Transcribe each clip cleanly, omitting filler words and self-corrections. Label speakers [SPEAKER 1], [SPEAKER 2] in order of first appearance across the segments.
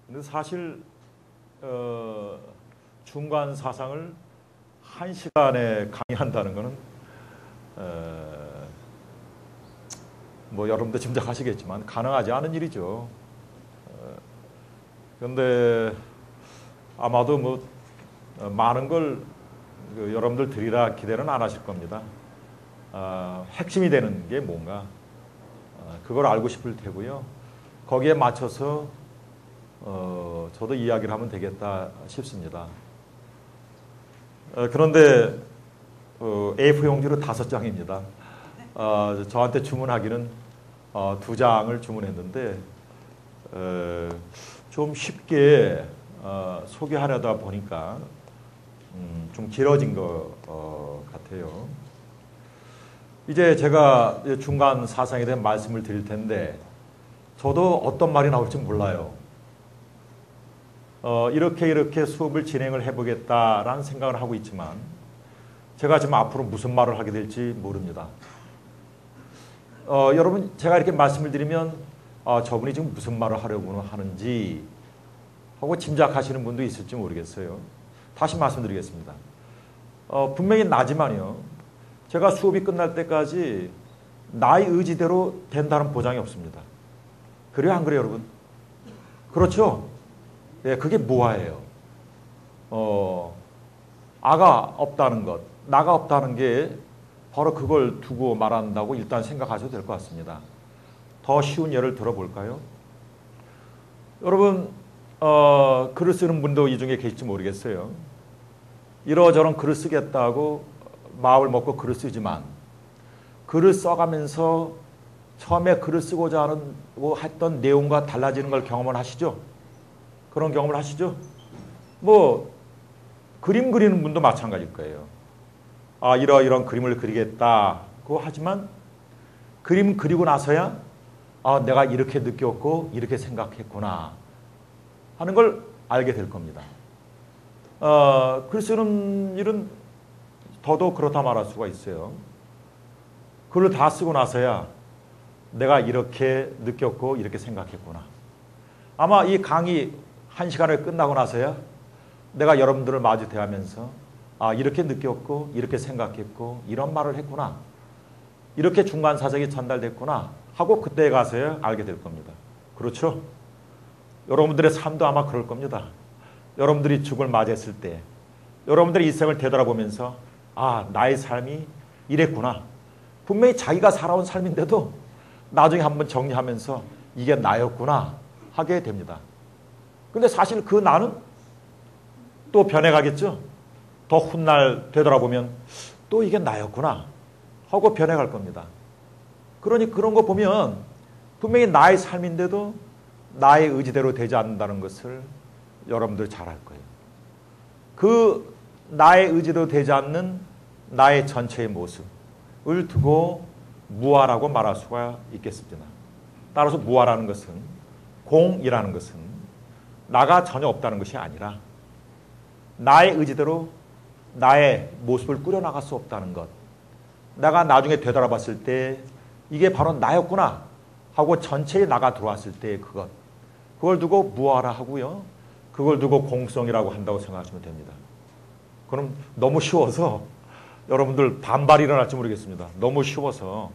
[SPEAKER 1] 근데 사실 중간 사상을 1시간에 강의한다는 것은 뭐 여러분도 짐작하시겠지만 가능하지 않은 일이죠. 그런데 아마도 뭐 많은 걸 여러분들 들이라 기대는 안 하실 겁니다. 핵심이 되는 게 뭔가 그걸 알고 싶을 테고요. 거기에 맞춰서 저도 이야기를 하면 되겠다 싶습니다. 그런데 A4 용지로 5장입니다. 저한테 주문하기는 2장을 주문했는데 좀 쉽게 소개하려다 보니까 좀 길어진 것 같아요. 이제 제가 중간 사상에 대한 말씀을 드릴 텐데 저도 어떤 말이 나올지 몰라요. 이렇게 수업을 진행을 해보겠다라는 생각을 하고 있지만 제가 지금 앞으로 무슨 말을 하게 될지 모릅니다. 여러분 제가 이렇게 말씀을 드리면 저분이 지금 무슨 말을 하려고 하는지 하고 짐작하시는 분도 있을지 모르겠어요. 다시 말씀드리겠습니다. 분명히 나지만요. 제가 수업이 끝날 때까지 나의 의지대로 된다는 보장이 없습니다. 그래요 안 그래요 여러분? 그렇죠? 네, 그게 무아예요. 아가 없다는 것, 나가 없다는 게 바로 그걸 두고 말한다고 일단 생각하셔도 될 것 같습니다. 더 쉬운 예를 들어볼까요? 여러분 글을 쓰는 분도 이 중에 계실지 모르겠어요. 이러저런 글을 쓰겠다고 마음을 먹고 글을 쓰지만 글을 써가면서 처음에 글을 쓰고자 했던 내용과 달라지는 걸 경험을 하시죠? 그런 경험을 하시죠? 뭐 그림 그리는 분도 마찬가지일 거예요. 이런 그림을 그리겠다고 하지만 그림 그리고 나서야 내가 이렇게 느꼈고 이렇게 생각했구나 하는 걸 알게 될 겁니다. 글 쓰는 일은 더더욱 그렇다 말할 수가 있어요. 글을 다 쓰고 나서야 내가 이렇게 느꼈고 이렇게 생각했구나. 아마 이 강의 1시간을 끝나고 나서야 내가 여러분들을 마주 대하면서 이렇게 느꼈고 이렇게 생각했고 이런 말을 했구나. 이렇게 중간 사정이 전달됐구나 하고 그때 가서야 알게 될 겁니다. 그렇죠? 여러분들의 삶도 아마 그럴 겁니다. 여러분들이 죽을 맞이했을 때 여러분들의 일생을 되돌아보면서 나의 삶이 이랬구나. 분명히 자기가 살아온 삶인데도 나중에 한번 정리하면서 이게 나였구나 하게 됩니다. 근데 사실 그 나는 또 변해가겠죠. 더 훗날 되돌아보면 또 이게 나였구나 하고 변해갈 겁니다. 그러니 그런 거 보면 분명히 나의 삶인데도 나의 의지대로 되지 않는다는 것을 여러분들 잘 알 거예요. 그 나의 의지로 되지 않는 나의 전체의 모습을 두고 무아라고 말할 수가 있겠습니다. 따라서 무아라는 것은 공이라는 것은 나가 전혀 없다는 것이 아니라 나의 의지대로 나의 모습을 꾸려나갈 수 없다는 것. 내가 나중에 되돌아봤을 때 이게 바로 나였구나 하고 전체에 나가 들어왔을 때 그걸 두고 무아라 하고요. 그걸 두고 공성이라고 한다고 생각하시면 됩니다. 그럼 너무 쉬워서 여러분들 반발이 일어날지 모르겠습니다. 너무 쉬워서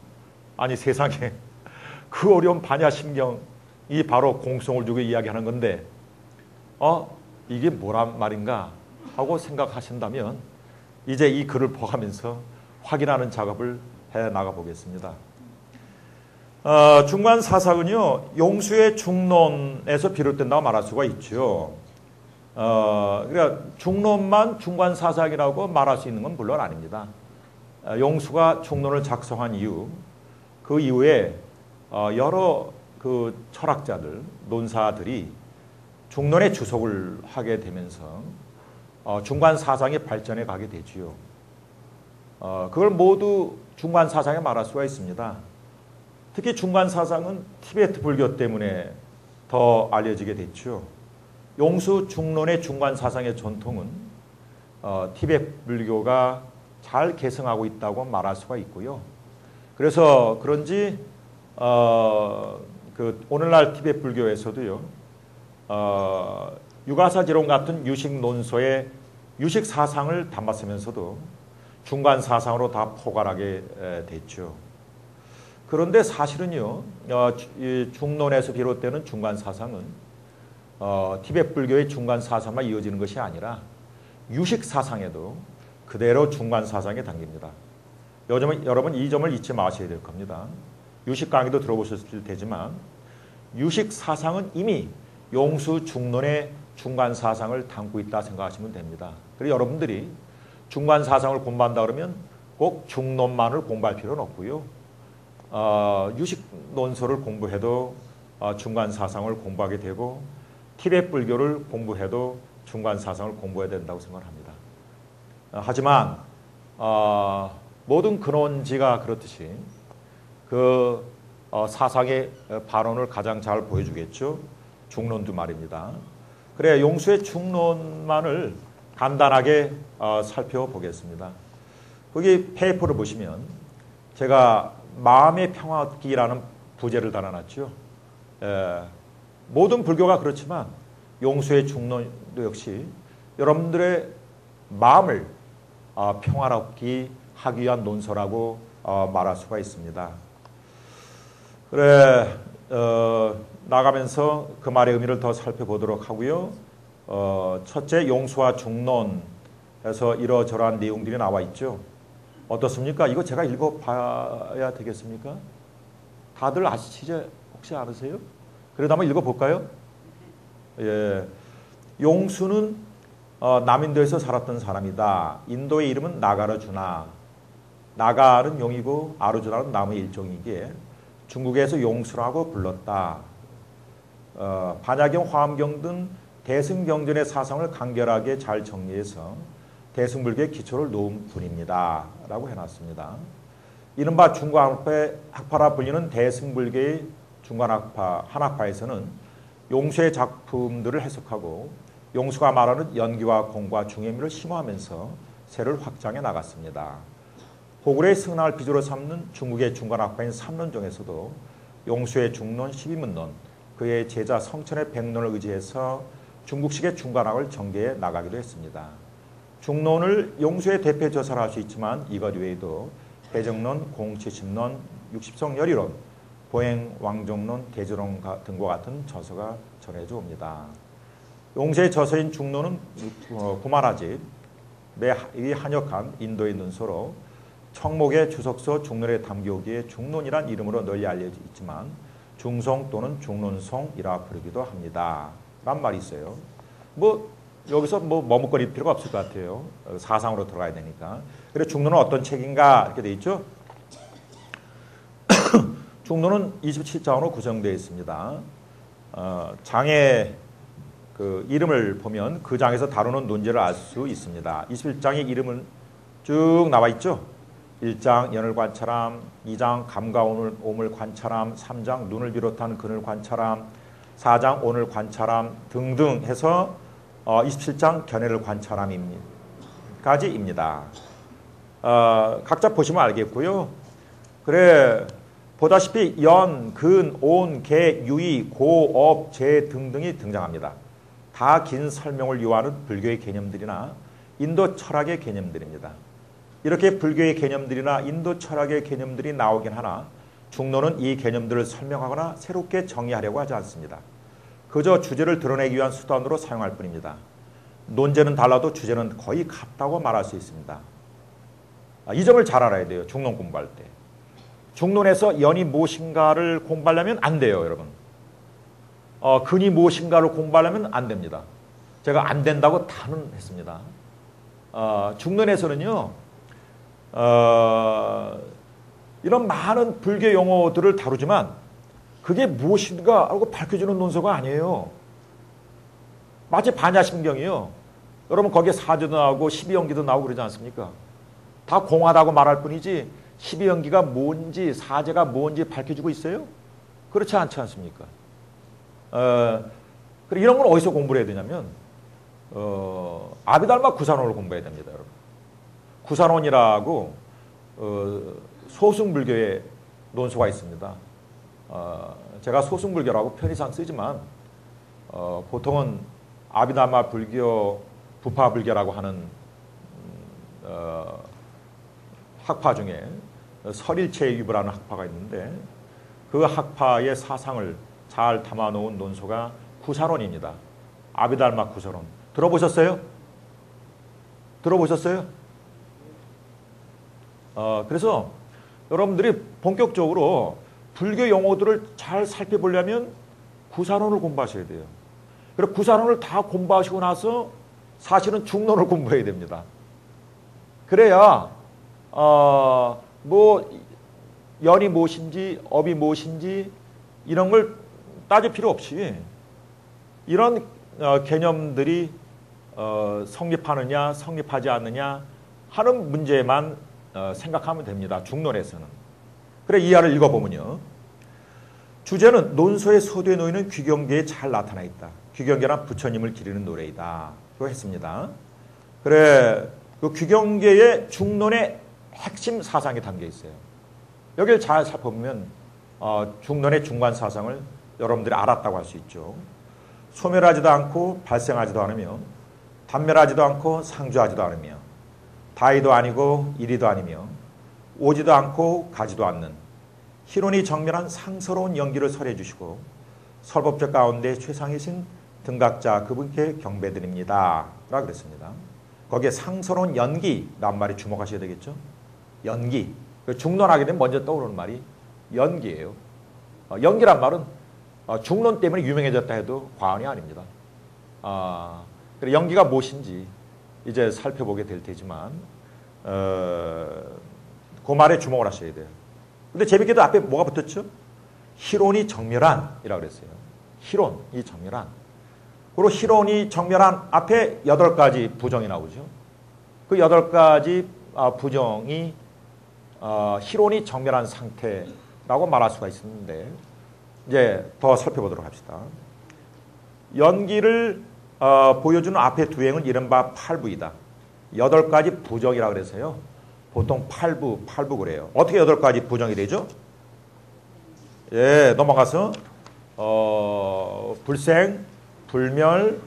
[SPEAKER 1] 아니 세상에 그 어려운 반야심경이 바로 공성을 두고 이야기하는 건데 이게 뭐란 말인가 하고 생각하신다면 이제 이 글을 보면서 확인하는 작업을 해 나가 보겠습니다. 중간 사상은요 용수의 중론에서 비롯된다고 말할 수가 있죠. 그러니까 중론만 중간 사상이라고 말할 수 있는 건 물론 아닙니다. 용수가 중론을 작성한 이후 그 이후에 여러 그 철학자들, 논사들이 중론의 주석을 하게 되면서 중간 사상의 발전에 가게 되지요. 그걸 모두 중간 사상에 말할 수가 있습니다. 특히 중간 사상은 티베트 불교 때문에 더 알려지게 됐죠. 용수 중론의 중간 사상의 전통은 티베트 불교가 잘 계승하고 있다고 말할 수가 있고요. 그래서 그런지 그 오늘날 티베트 불교에서도요 유가사지론 같은 유식 논소에 유식 사상을 담았으면서도 중간 사상으로 다 포괄하게 됐죠. 그런데 사실은요, 이 중론에서 비롯되는 중간 사상은 티베트 불교의 중간 사상만 이어지는 것이 아니라 유식 사상에도 그대로 중간 사상에 담깁니다. 여러분 이 점을 잊지 마셔야 될 겁니다. 유식 강의도 들어보셨을 테지만 유식 사상은 이미 용수 중론의 중간 사상을 담고 있다 생각하시면 됩니다. 그리고 여러분들이 중간 사상을 공부한다 그러면 꼭 중론만을 공부할 필요는 없고요. 유식 논소를 공부해도 중간 사상을 공부하게 되고 티베트 불교를 공부해도 중간 사상을 공부해야 된다고 생각합니다. 하지만 모든 근원지가 그렇듯이 그 사상의 발언을 가장 잘 보여주겠죠. 중론도 말입니다. 그래 용수의 중론만을 간단하게 살펴보겠습니다. 거기 페이퍼를 보시면 제가 마음의 평화 얻기라는 부제를 달아놨죠. 모든 불교가 그렇지만 용수의 중론도 역시 여러분들의 마음을 평화롭게 하기 위한 논서라고 말할 수가 있습니다. 그래 나가면서 그 말의 의미를 더 살펴보도록 하고요. 첫째, 용수와 중론에서 이러저러한 내용들이 나와 있죠. 어떻습니까? 이거 제가 읽어봐야 되겠습니까? 다들 아시지 혹시 아세요? 그래도 한번 읽어볼까요? 예, 용수는 남인도에서 살았던 사람이다. 인도의 이름은 나가르주나. 나가는 용이고 아르주나는 나무의 일종이기에 중국에서 용수라고 불렀다. 반야경, 화엄경 등 대승경전의 사상을 간결하게 잘 정리해서 대승불교의 기초를 놓은 분입니다. 라고 해놨습니다. 이른바 중간학파라 불리는 대승불교의 중간학파, 한학파에서는 용수의 작품들을 해석하고 용수가 말하는 연기와 공과 중의미를 심화하면서 세를 확장해 나갔습니다. 고구려의 승랑을 비주로 삼는 중국의 중간학파인 삼론종에서도 용수의 중론 12문론, 그의 제자 성천의 백론을 의지해서 중국식의 중간학을 전개해 나가기도 했습니다. 중론을 용수의 대표 저서라 할 수 있지만 이것 외에도 대정론, 공치심론, 육십성열이론, 보행왕종론, 대조론 등과 같은 저서가 전해져 옵니다. 용수의 저서인 중론은 구마라집, 매 한역한 인도의 논서로 청목의 주석서 중론에 담겨오기에 중론이란 이름으로 널리 알려져 있지만 중송 또는 중론송이라 부르기도 합니다. 란 말이 있어요. 여기서 머뭇거릴 필요가 없을 것 같아요. 사상으로 들어가야 되니까. 그래서 중론은 어떤 책인가 이렇게 돼 있죠. 중론은 27장으로 구성되어 있습니다. 장의 그 이름을 보면 그 장에서 다루는 논제를 알 수 있습니다. 21장의 이름은 쭉 나와 있죠. 1장 연을 관찰함, 2장 감과 오물 관찰함, 3장 눈을 비롯한 근을 관찰함, 4장 온을 관찰함 등등 해서 27장 견해를 관찰함까지입니다. 각자 보시면 알겠고요. 그래 보다시피 연, 근, 온, 개, 유의, 고, 업, 재 등등이 등장합니다. 다 긴 설명을 요하는 불교의 개념들이나 인도 철학의 개념들입니다. 이렇게 불교의 개념들이나 인도 철학의 개념들이 나오긴 하나 중론은 이 개념들을 설명하거나 새롭게 정의하려고 하지 않습니다. 그저 주제를 드러내기 위한 수단으로 사용할 뿐입니다. 논제는 달라도 주제는 거의 같다고 말할 수 있습니다. 이 점을 잘 알아야 돼요. 중론 공부할 때. 중론에서 연이 무엇인가를 공부하려면 안 돼요, 여러분. 근이 무엇인가를 공부하려면 안 됩니다. 제가 안 된다고 단언했습니다. 중론에서는요, 이런 많은 불교 용어들을 다루지만 그게 무엇인가 하고 밝혀주는 논서가 아니에요. 마치 반야심경이요. 여러분 거기에 사주도 나오고 12연기도 나오고 그러지 않습니까? 다 공하다고 말할 뿐이지 12연기가 뭔지 사제가 뭔지 밝혀주고 있어요? 그렇지 않지 않습니까? 이런 건 어디서 공부를 해야 되냐면 아비달마 구산원을 공부해야 됩니다. 여러분. 구산원이라고 소승불교의 논소가 있습니다. 제가 소승불교라고 편의상 쓰지만 보통은 아비다마 불교, 부파 불교라고 하는 학파 중에 설일체 유부라는 학파가 있는데 그 학파의 사상을 잘 담아놓은 논소가 구사론입니다. 아비달마 구사론. 들어보셨어요? 들어보셨어요? 그래서 여러분들이 본격적으로 불교 용어들을 잘 살펴보려면 구사론을 공부하셔야 돼요. 그리고 구사론을 다 공부하시고 나서 사실은 중론을 공부해야 됩니다. 그래야 뭐 연이 무엇인지 업이 무엇인지 이런 걸 따질 필요 없이 이런 개념들이 성립하느냐 성립하지 않느냐 하는 문제만 생각하면 됩니다. 중론에서는. 그래 이하를 읽어보면요. 주제는 논소의 서두에 놓이는 귀경계에 잘 나타나 있다. 귀경계란 부처님을 기리는 노래이다. 그거 했습니다. 그래 그 귀경계의 중론의 핵심 사상이 담겨 있어요. 여기를 잘 살펴보면 중론의 중간 사상을 여러분들이 알았다고 할 수 있죠. 소멸하지도 않고 발생하지도 않으며 단멸하지도 않고 상주하지도 않으며 다이도 아니고 이리도 아니며 오지도 않고 가지도 않는 희론이 정멸한 상서로운 연기를 설해 주시고 설법적 가운데 최상이신 등각자 그분께 경배드립니다. 라고 그랬습니다. 거기에 상서로운 연기란 말이 주목하셔야 되겠죠. 연기. 중론하게 되면 먼저 떠오르는 말이 연기예요. 연기란 말은 중론 때문에 유명해졌다 해도 과언이 아닙니다. 그래 연기가 무엇인지 이제 살펴보게 될 테지만 그 말에 주목을 하셔야 돼요. 근데 재밌게도 앞에 뭐가 붙었죠? 희론이 정멸한이라고 그랬어요. 희론이 정멸한. 그리고 희론이 정멸한 앞에 8가지 부정이 나오죠. 그 8가지 부정이 희론이 정멸한 상태라고 말할 수가 있었는데 이제 더 살펴보도록 합시다. 연기를 보여주는 앞에 두 행은 이른바 8부이다. 8가지 부정이라고 그래서요. 보통 8부 그래요. 어떻게 8가지 부정이 되죠? 예, 넘어가서 불생, 불멸,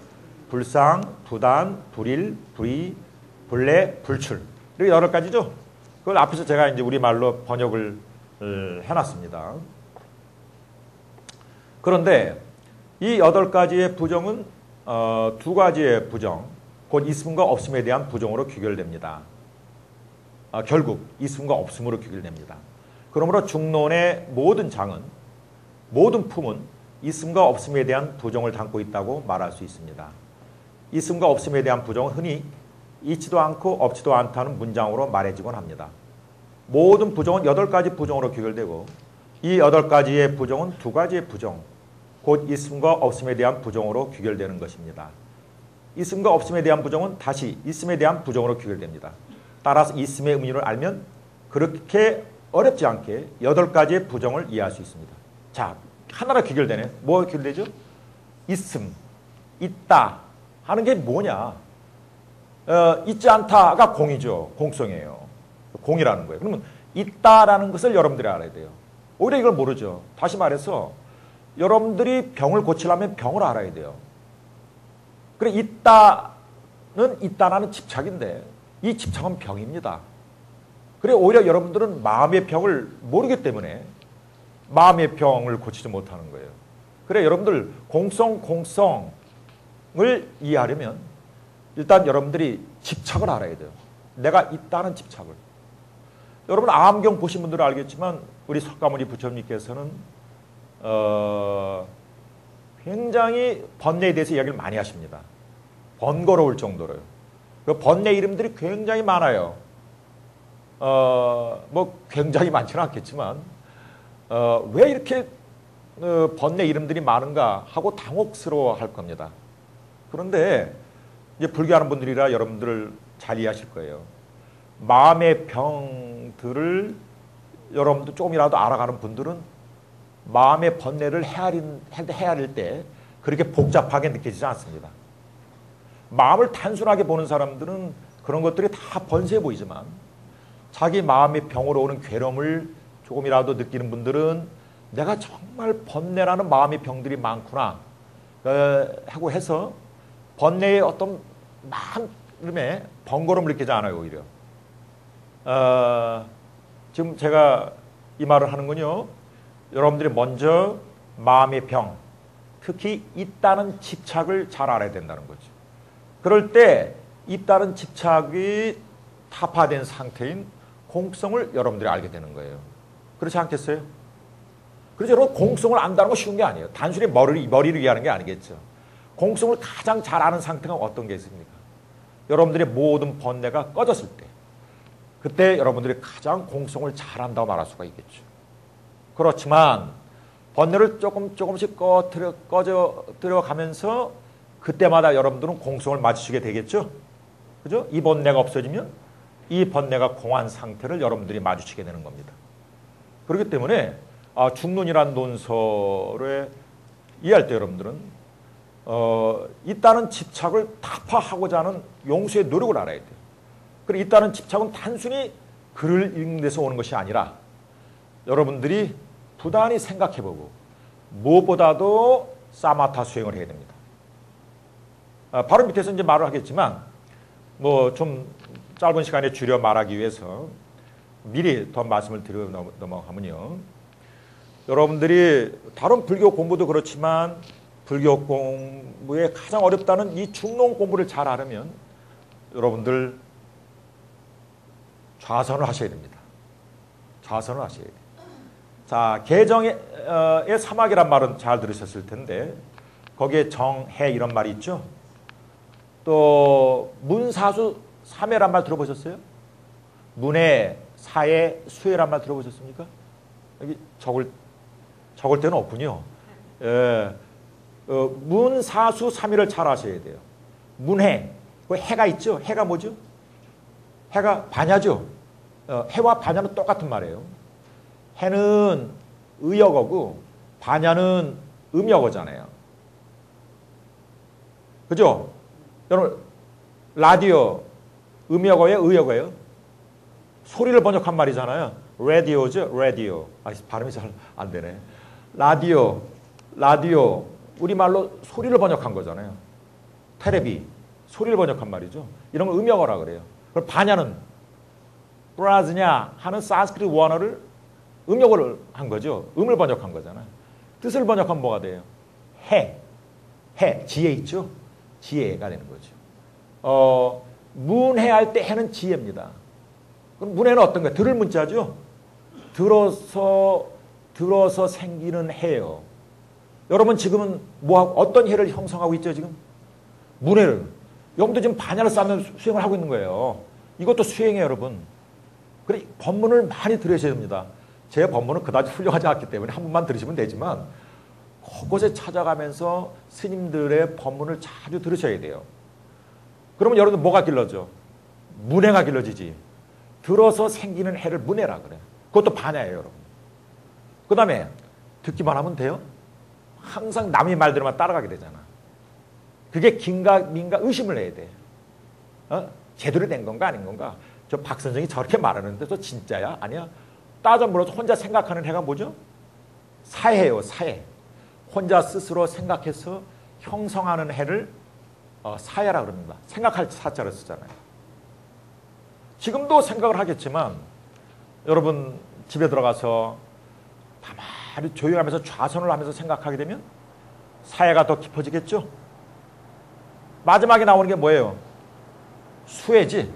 [SPEAKER 1] 불상, 부단, 불일, 불의, 불례, 불출. 이렇게 8가지죠? 그걸 앞에서 제가 이제 우리말로 번역을 해놨습니다. 그런데 이 8가지의 부정은 2가지의 부정, 곧 있음과 없음에 대한 부정으로 귀결됩니다. 결국 있음과 없음으로 귀결됩니다. 그러므로 중론의 모든 장은, 모든 품은 있음과 없음에 대한 부정을 담고 있다고 말할 수 있습니다. 있음과 없음에 대한 부정은 흔히 있지도 않고 없지도 않다는 문장으로 말해지곤 합니다. 모든 부정은 8가지 부정으로 귀결되고 이 8가지의 부정은 2가지의 부정, 곧 있음과 없음에 대한 부정으로 귀결되는 것입니다. 있음과 없음에 대한 부정은 다시 있음에 대한 부정으로 귀결됩니다. 따라서 있음의 의미를 알면 그렇게 어렵지 않게 8가지의 부정을 이해할 수 있습니다. 자, 하나로 귀결되네. 뭐가 귀결되죠? 있음, 있다 하는 게 뭐냐? 있지 않다가 공이죠. 공성이에요. 공이라는 거예요. 그러면 있다라는 것을 여러분들이 알아야 돼요. 오히려 이걸 모르죠. 다시 말해서 여러분들이 병을 고치려면 병을 알아야 돼요. 그래 있다는 있다라는 집착인데 이 집착은 병입니다. 그래 오히려 여러분들은 마음의 병을 모르기 때문에 마음의 병을 고치지 못하는 거예요. 그래 여러분들 공성을 이해하려면 일단 여러분들이 집착을 알아야 돼요. 내가 있다는 집착을. 여러분 암경 보신 분들은 알겠지만 우리 석가모니 부처님께서는 굉장히 번뇌에 대해서 이야기를 많이 하십니다. 번거로울 정도로요. 그 번뇌 이름들이 굉장히 많아요. 뭐 굉장히 많지는 않겠지만 왜 이렇게 번뇌 이름들이 많은가 하고 당혹스러워 할 겁니다. 그런데 이제 불교하는 분들이라 여러분들을 잘 이해하실 거예요. 마음의 병들을 여러분들 조금이라도 알아가는 분들은 마음의 번뇌를 헤아릴 때 그렇게 복잡하게 느껴지지 않습니다. 마음을 단순하게 보는 사람들은 그런 것들이 다 번세해 보이지만 자기 마음의 병으로 오는 괴로움을 조금이라도 느끼는 분들은 내가 정말 번뇌라는 마음의 병들이 많구나 하고 해서 번뇌의 어떤 마음의 번거로움을 느끼지 않아요. 오히려 지금 제가 이 말을 하는군요. 여러분들이 먼저 마음의 병, 특히 있다는 집착을 잘 알아야 된다는 거죠. 그럴 때 있다는 집착이 타파된 상태인 공성을 여러분들이 알게 되는 거예요. 그렇지 않겠어요? 그래서 여러분 공성을 안다는 건 쉬운 게 아니에요. 단순히 머리를 이해하는 게 아니겠죠. 공성을 가장 잘 아는 상태가 어떤 게 있습니까? 여러분들의 모든 번뇌가 꺼졌을 때, 그때 여러분들이 가장 공성을 잘 안다고 말할 수가 있겠죠. 그렇지만 번뇌를 조금씩 꺼져 들어가면서 그때마다 여러분들은 공성을 맞추시게 되겠죠. 그죠? 이 번뇌가 없어지면 이 번뇌가 공한 상태를 여러분들이 마주치게 되는 겁니다. 그렇기 때문에 중론이라는 논설을 이해할 때 여러분들은 있다는 집착을 타파하고자 하는 용수의 노력을 알아야 돼요. 그리고 있다는 집착은 단순히 글을 읽는 데서 오는 것이 아니라 여러분들이 부단히 생각해보고 무엇보다도 사마타 수행을 해야 됩니다. 바로 밑에서 이제 말을 하겠지만 뭐 좀 짧은 시간에 줄여 말하기 위해서 미리 더 말씀을 드려 넘어가면요. 여러분들이 다른 불교 공부도 그렇지만 불교 공부에 가장 어렵다는 이 중론 공부를 잘 알으면 여러분들 좌선을 하셔야 됩니다. 좌선을 하셔야 돼요. 자, 개정의 사막이란 말은 잘 들으셨을 텐데 거기에 정해 이런 말이 있죠. 또 문사수 삼해란 말 들어보셨어요? 문해, 사해, 수해란 말 들어보셨습니까? 여기 적을 때는 없군요. 문사수 삼해를 잘 아셔야 돼요. 문해, 그 해가 있죠? 해가 뭐죠? 해가 반야죠. 해와 반야는 똑같은 말이에요. 해는 의역어고 반야는 음역어잖아요. 그죠? 여러분 라디오 음역어예요, 의역어예요? 소리를 번역한 말이잖아요. 라디오죠, 라디오. 발음이 잘 안 되네. 라디오 우리말로 소리를 번역한 거잖아요. 테레비 소리를 번역한 말이죠. 이런 걸 음역어라 그래요. 그럼 반야는 브라즈냐 하는 산스크리트 원어를 음역어를 한 거죠. 음을 번역한 거잖아요. 뜻을 번역하면 뭐가 돼요? 해, 지혜 있죠? 지혜가 되는 거죠. 문해할 때 해는 지혜입니다. 그럼 문해는 어떤 거예요? 들을 문자죠? 들어서 생기는 해요. 여러분 지금은 어떤 해를 형성하고 있죠, 지금? 문해를. 여러분도 지금 반야를 쌓는 수행을 하고 있는 거예요. 이것도 수행이에요, 여러분. 그래, 법문을 많이 들으셔야 됩니다. 제 법문은 그다지 훌륭하지 않기 때문에 한 번만 들으시면 되지만 곳곳에 찾아가면서 스님들의 법문을 자주 들으셔야 돼요. 그러면 여러분 뭐가 길러져? 문해가 길러지지. 들어서 생기는 해를 문해라 그래. 그것도 반야예요, 여러분. 그 다음에 듣기만 하면 돼요? 항상 남의 말대로만 따라가게 되잖아. 그게 긴가 민가 의심을 해야 돼. 제대로 된 건가 아닌 건가? 저 박 선생이 저렇게 말하는데 저 진짜야? 아니야? 따져 물어서 혼자 생각하는 해가 뭐죠? 사해예요, 사해. 혼자 스스로 생각해서 형성하는 해를 사해라 그럽니다. 생각할 사자를 쓰잖아요. 지금도 생각을 하겠지만 여러분 집에 들어가서 가만히 조용하면서 좌선을 하면서 생각하게 되면 사해가 더 깊어지겠죠? 마지막에 나오는 게 뭐예요? 수해지.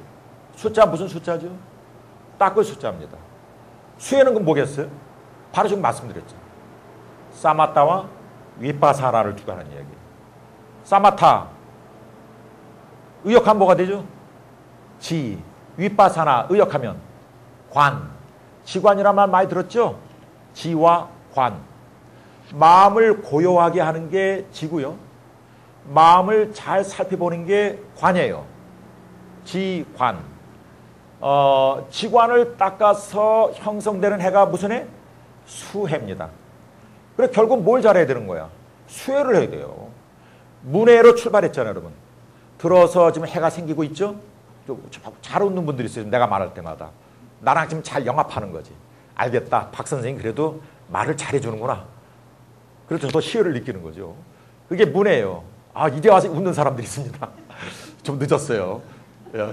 [SPEAKER 1] 숫자 무슨 숫자죠? 닦을 숫자입니다. 수해는 그럼 뭐겠어요? 바로 지금 말씀드렸죠. 사마타와 위파사나를 두고 하는 이야기. 사마타 의역하면 뭐가 되죠? 지. 위파사나 의역하면 관. 지관이란 말 많이 들었죠? 지와 관. 마음을 고요하게 하는 게 지고요. 마음을 잘 살펴보는 게 관이에요. 지관. 지관을 닦아서 형성되는 해가 무슨 해? 수해입니다. 그래서 결국 뭘 잘해야 되는 거야? 수해를 해야 돼요. 문해로 출발했잖아요, 여러분. 들어서 지금 해가 생기고 있죠? 잘 웃는 분들이 있어요. 내가 말할 때마다. 나랑 지금 잘 영합하는 거지. 알겠다. 박 선생님 그래도 말을 잘해주는구나. 그래서 더 희열을 느끼는 거죠. 그게 문이에요. 아, 이제 와서 웃는 사람들이 있습니다. 좀 늦었어요.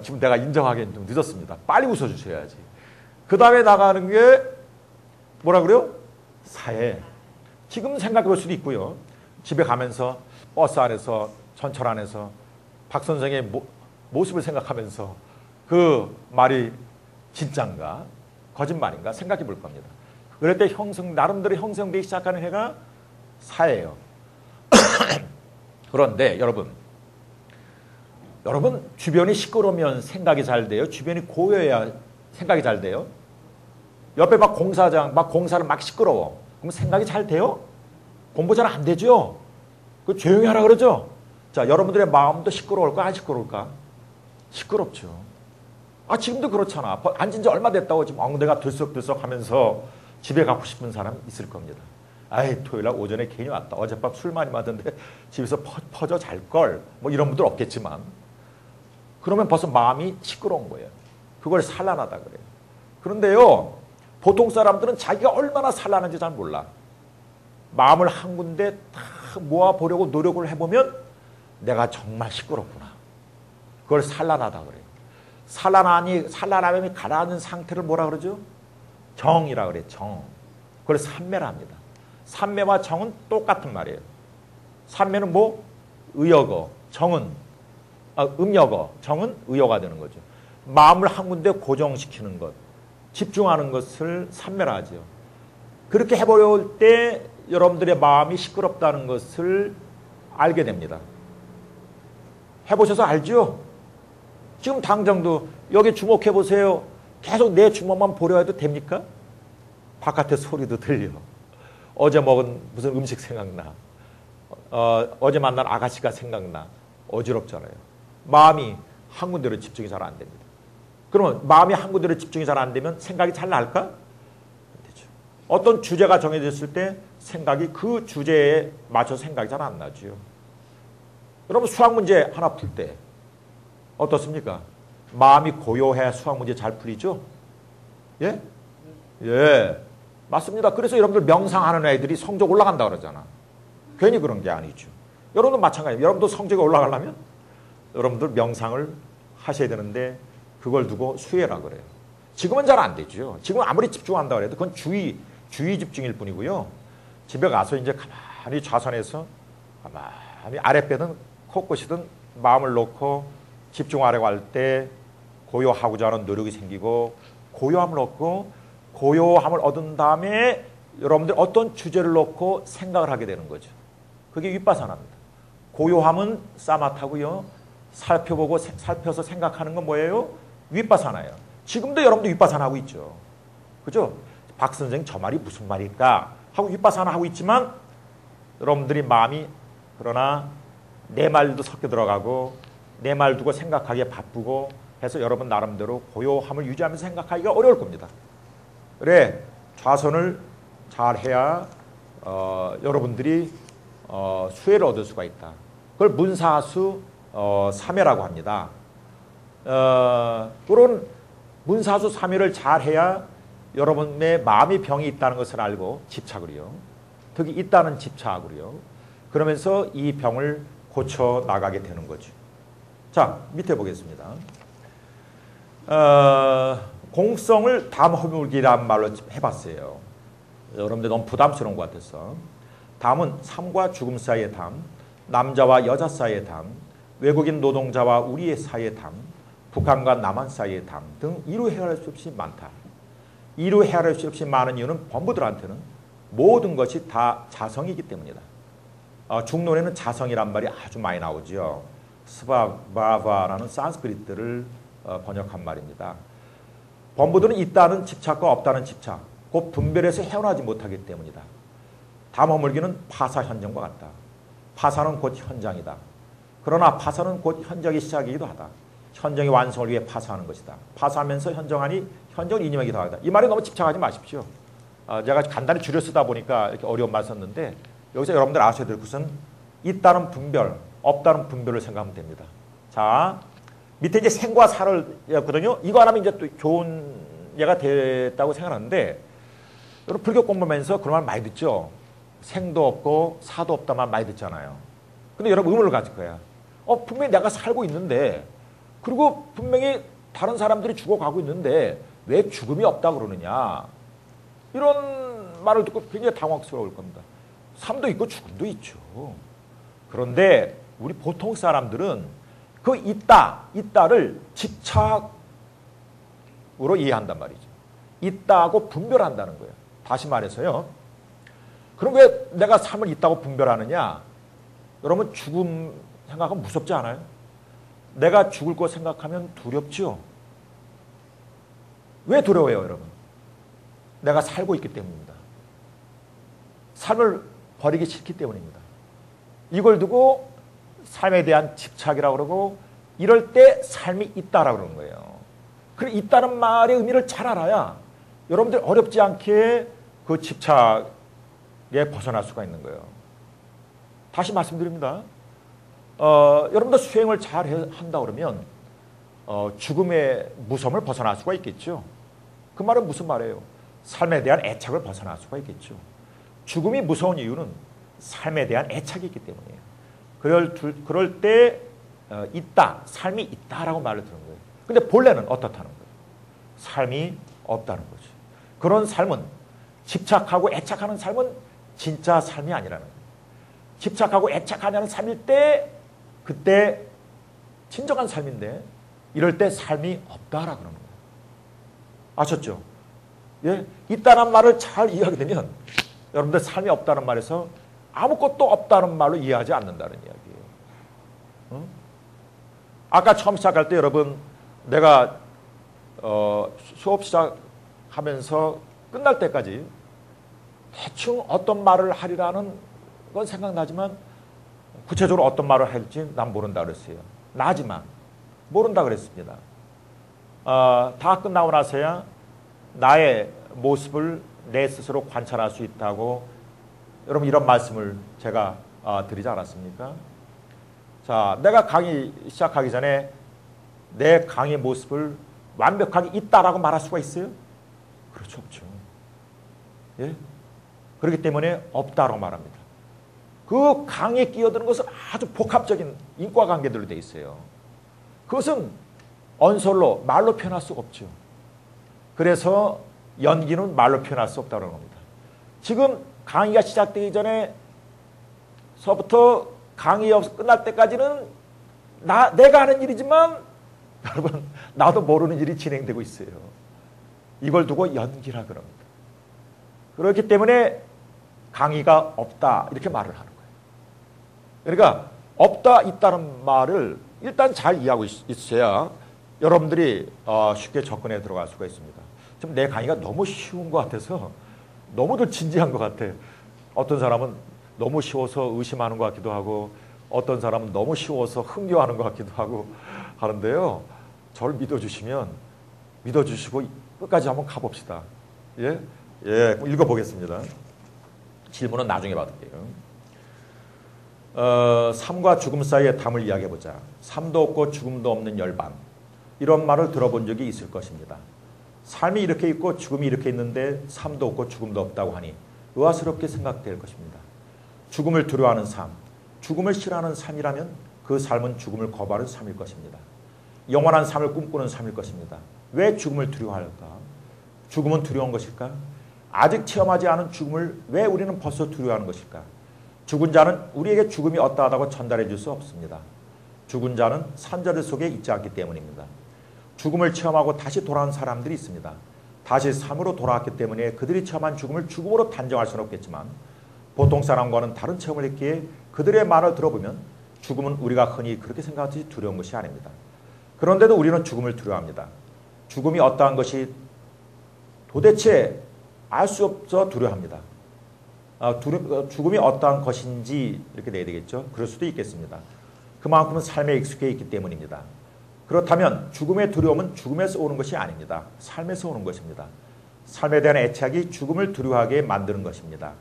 [SPEAKER 1] 지금 내가 인정하기엔 좀 늦었습니다. 빨리 웃어주셔야지. 그 다음에 나가는 게 뭐라 그래요? 사회. 지금 생각해 볼 수도 있고요. 집에 가면서 버스 안에서 전철 안에서 박 선생의 모습을 생각하면서 그 말이 진짠가 거짓말인가 생각해 볼 겁니다. 그럴 때 나름대로 형성되기 시작하는 해가 사회예요. 그런데 여러분 주변이 시끄러우면 생각이 잘 돼요? 주변이 고요해야 생각이 잘 돼요? 옆에 막 공사를 막 시끄러워. 그럼 생각이 잘 돼요? 공부 잘 안 되죠? 그 조용히 하라 그러죠? 자, 여러분들의 마음도 시끄러울까 안 시끄러울까? 시끄럽죠. 아, 지금도 그렇잖아. 앉은 지 얼마 됐다고 지금 엉덩이가 들썩들썩 하면서 집에 가고 싶은 사람 있을 겁니다. 아이, 토요일날 오전에 괜히 왔다. 어젯밤 술 많이 마셨는데 집에서 퍼져 잘걸. 뭐 이런 분들 없겠지만. 그러면 벌써 마음이 시끄러운 거예요. 그걸 산란하다 그래요. 그런데요, 보통 사람들은 자기가 얼마나 산란한지 잘 몰라. 마음을 한 군데 다 모아보려고 노력을 해보면 내가 정말 시끄럽구나. 그걸 산란하다 그래요. 산란함이 가라앉는 상태를 뭐라 그러죠? 정이라 그래요. 정. 그걸 산매라 합니다. 산매와 정은 똑같은 말이에요. 산매는 뭐? 의역어. 정은 음역어. 정은 의어가 되는 거죠. 마음을 한 군데 고정시키는 것, 집중하는 것을 산매라 하죠. 그렇게 해볼 때 여러분들의 마음이 시끄럽다는 것을 알게 됩니다. 해보셔서 알죠? 지금 당장도 여기 주목해 보세요. 계속 내 주먹만 보려 해도 됩니까? 바깥에 소리도 들려. 어제 먹은 무슨 음식 생각나. 어제 만난 아가씨가 생각나. 어지럽잖아요. 마음이 한 군데로 집중이 잘 안 됩니다. 그러면 마음이 한 군데로 집중이 잘 안 되면 생각이 잘 날까? 안 되죠. 어떤 주제가 정해졌을 때 생각이 그 주제에 맞춰서 생각이 잘 안 나죠. 여러분 수학 문제 하나 풀 때 어떻습니까? 마음이 고요해야 수학 문제 잘 풀리죠? 예? 예. 맞습니다. 그래서 여러분들 명상하는 애들이 성적 올라간다 그러잖아. 괜히 그런 게 아니죠. 여러분도 마찬가지예요. 여러분도 성적이 올라가려면 여러분들 명상을 하셔야 되는데 그걸 두고 수혜라 그래요. 지금은 잘 안 되죠. 지금은 아무리 집중한다 그래도 그건 주의 집중일 뿐이고요. 집에 가서 이제 가만히 좌선해서 가만히 아랫배든 코끝이든 마음을 놓고 집중하려고 할 때 고요하고자 하는 노력이 생기고 고요함을 얻고 고요함을 얻은 다음에 여러분들 어떤 주제를 놓고 생각을 하게 되는 거죠. 그게 윗바사나입니다. 고요함은 사마타고요. 살펴서 생각하는 건 뭐예요? 윗바사나예요. 지금도 여러분들 윗바사나 하고 있죠. 그죠? 박 선생 저 말이 무슨 말일까? 하고 윗바사나 하고 있지만 여러분들이 마음이 그러나 내 말도 섞여 들어가고 내 말 두고 생각하기에 바쁘고 해서 여러분 나름대로 고요함을 유지하면서 생각하기가 어려울 겁니다. 그래 좌선을 잘 해야 여러분들이 수혜를 얻을 수가 있다. 그걸 문사수 3회라고 합니다. 그런 문사수 3회를 잘 해야 여러분의 마음의 병이 있다는 것을 알고 집착을요. 특히 있다는 집착을요. 그러면서 이 병을 고쳐 나가게 되는 거죠. 자, 밑에 보겠습니다. 공성을 담허물기란 말로 해봤어요. 여러분들 너무 부담스러운 것 같아서. 담은 삶과 죽음 사이의 담, 남자와 여자 사이의 담, 외국인 노동자와 우리의 사이의 담, 북한과 남한 사이의 담 등 이루 헤아릴 수 없이 많다. 이루 헤아릴 수 없이 많은 이유는 범부들한테는 모든 것이 다 자성이기 때문이다. 중론에는 자성이란 말이 아주 많이 나오죠. 스바바바라는 산스크리트를 번역한 말입니다. 범부들은 있다는 집착과 없다는 집착, 곧 분별해서 헤어나지 못하기 때문이다. 담허물기는 파사 현정과 같다. 파사는 곧 현장이다. 그러나 파사는 곧 현정의 시작이기도 하다. 현정의 완성을 위해 파사하는 것이다. 파사하면서 현정하니 현정을 이념하기도 하다. 이 말에 너무 집착하지 마십시오. 제가 간단히 줄여 쓰다 보니까 이렇게 어려운 말 썼는데 여기서 여러분들 아셔야 될 것은 있다는 분별, 없다는 분별을 생각하면 됩니다. 자, 밑에 이제 생과 사를 였거든요. 이거 하나면 이제 또 좋은 예가 됐다고 생각하는데 여러분 불교 공부하면서 그런 말 많이 듣죠. 생도 없고 사도 없다 말 많이 듣잖아요. 근데 여러분 의문을 가질 거야. 분명히 내가 살고 있는데, 그리고 분명히 다른 사람들이 죽어가고 있는데 왜 죽음이 없다 그러느냐. 이런 말을 듣고 굉장히 당황스러울 겁니다. 삶도 있고 죽음도 있죠. 그런데 우리 보통 사람들은 그 있다를 집착으로 이해한단 말이죠. 있다고 분별한다는 거예요. 다시 말해서요. 그럼 왜 내가 삶을 있다고 분별하느냐? 여러분 죽음 생각하면 무섭지 않아요? 내가 죽을 거 생각하면 두렵죠? 왜 두려워요, 여러분? 내가 살고 있기 때문입니다. 삶을 버리기 싫기 때문입니다. 이걸 두고 삶에 대한 집착이라고 그러고, 이럴 때 삶이 있다라고 그러는 거예요. 그래, 있다는 말의 의미를 잘 알아야 여러분들 어렵지 않게 그 집착에 벗어날 수가 있는 거예요. 다시 말씀드립니다. 여러분들 수행을 잘 한다 그러면 죽음의 무서움을 벗어날 수가 있겠죠. 그 말은 무슨 말이에요? 삶에 대한 애착을 벗어날 수가 있겠죠. 죽음이 무서운 이유는 삶에 대한 애착이 있기 때문이에요. 그럴 때 있다, 삶이 있다라고 말을 드는 거예요. 근데 본래는 어떻다는 거예요? 삶이 없다는 거죠. 그런 삶은, 집착하고 애착하는 삶은 진짜 삶이 아니라는 거예요. 집착하고 애착하냐는 삶일 때, 그때 진정한 삶인데, 이럴 때 삶이 없다라고 그러는 거예요. 아셨죠? 예? 있다는 말을 잘 이해하게 되면 여러분들 삶이 없다는 말에서 아무것도 없다는 말로 이해하지 않는다는 이야기예요. 응? 아까 처음 시작할 때 여러분, 내가 수업 시작하면서 끝날 때까지 대충 어떤 말을 하리라는 건 생각나지만 구체적으로 어떤 말을 할지 난 모른다 그랬어요. 나지만 모른다 그랬습니다. 다 끝나고 나서야 나의 모습을 내 스스로 관찰할 수 있다고 여러분 이런 말씀을 제가 드리지 않았습니까? 자, 내가 강의 시작하기 전에 내 강의 모습을 완벽하게 있다라고 말할 수가 있어요? 그렇죠, 없죠. 예? 그렇기 때문에 없다라고 말합니다. 그 강에 끼어드는 것은 아주 복합적인 인과관계들로 되어 있어요. 그것은 언설로, 말로 표현할 수가 없죠. 그래서 연기는 말로 표현할 수 없다는 겁니다. 지금 강의가 시작되기 전에서부터 강의 끝날 때까지는 내가 하는 일이지만 여러분 나도 모르는 일이 진행되고 있어요. 이걸 두고 연기라 그럽니다. 그렇기 때문에 강의가 없다 이렇게 말을 하는 거예요. 그러니까 없다 있다는 말을 일단 잘 이해하고 있어야 여러분들이 쉽게 접근해 들어갈 수가 있습니다. 지금 내 강의가 너무 쉬운 것 같아서 너무들 진지한 것 같아요. 어떤 사람은 너무 쉬워서 의심하는 것 같기도 하고 어떤 사람은 너무 쉬워서 흥겨워하는 것 같기도 하고 하는데요. 저를 믿어주시면 믿어주시고 끝까지 한번 가봅시다. 예? 예, 읽어보겠습니다. 질문은 나중에 받을게요. 삶과 죽음 사이의 담을 이야기해보자. 삶도 없고 죽음도 없는 열반. 이런 말을 들어본 적이 있을 것입니다. 삶이 이렇게 있고 죽음이 이렇게 있는데 삶도 없고 죽음도 없다고 하니 의아스럽게 생각될 것입니다. 죽음을 두려워하는 삶, 죽음을 싫어하는 삶이라면 그 삶은 죽음을 거부하는 삶일 것입니다. 영원한 삶을 꿈꾸는 삶일 것입니다. 왜 죽음을 두려워할까? 죽음은 두려운 것일까? 아직 체험하지 않은 죽음을 왜 우리는 벌써 두려워하는 것일까? 죽은 자는 우리에게 죽음이 어떠하다고 전달해 줄 수 없습니다. 죽은 자는 산자들 속에 있지 않기 때문입니다. 죽음을 체험하고 다시 돌아온 사람들이 있습니다. 다시 삶으로 돌아왔기 때문에 그들이 체험한 죽음을 죽음으로 단정할 수는 없겠지만 보통 사람과는 다른 체험을 했기에 그들의 말을 들어보면 죽음은 우리가 흔히 그렇게 생각하듯이 두려운 것이 아닙니다. 그런데도 우리는 죽음을 두려워합니다. 죽음이 어떠한 것이 도대체 알 수 없어 두려워합니다. 죽음이 어떠한 것인지 이렇게 내야 되겠죠. 그럴 수도 있겠습니다. 그만큼은 삶에 익숙해 있기 때문입니다. 그렇다면 죽음의 두려움은 죽음에서 오는 것이 아닙니다. 삶에서 오는 것입니다. 삶에 대한 애착이 죽음을 두려워하게 만드는 것입니다.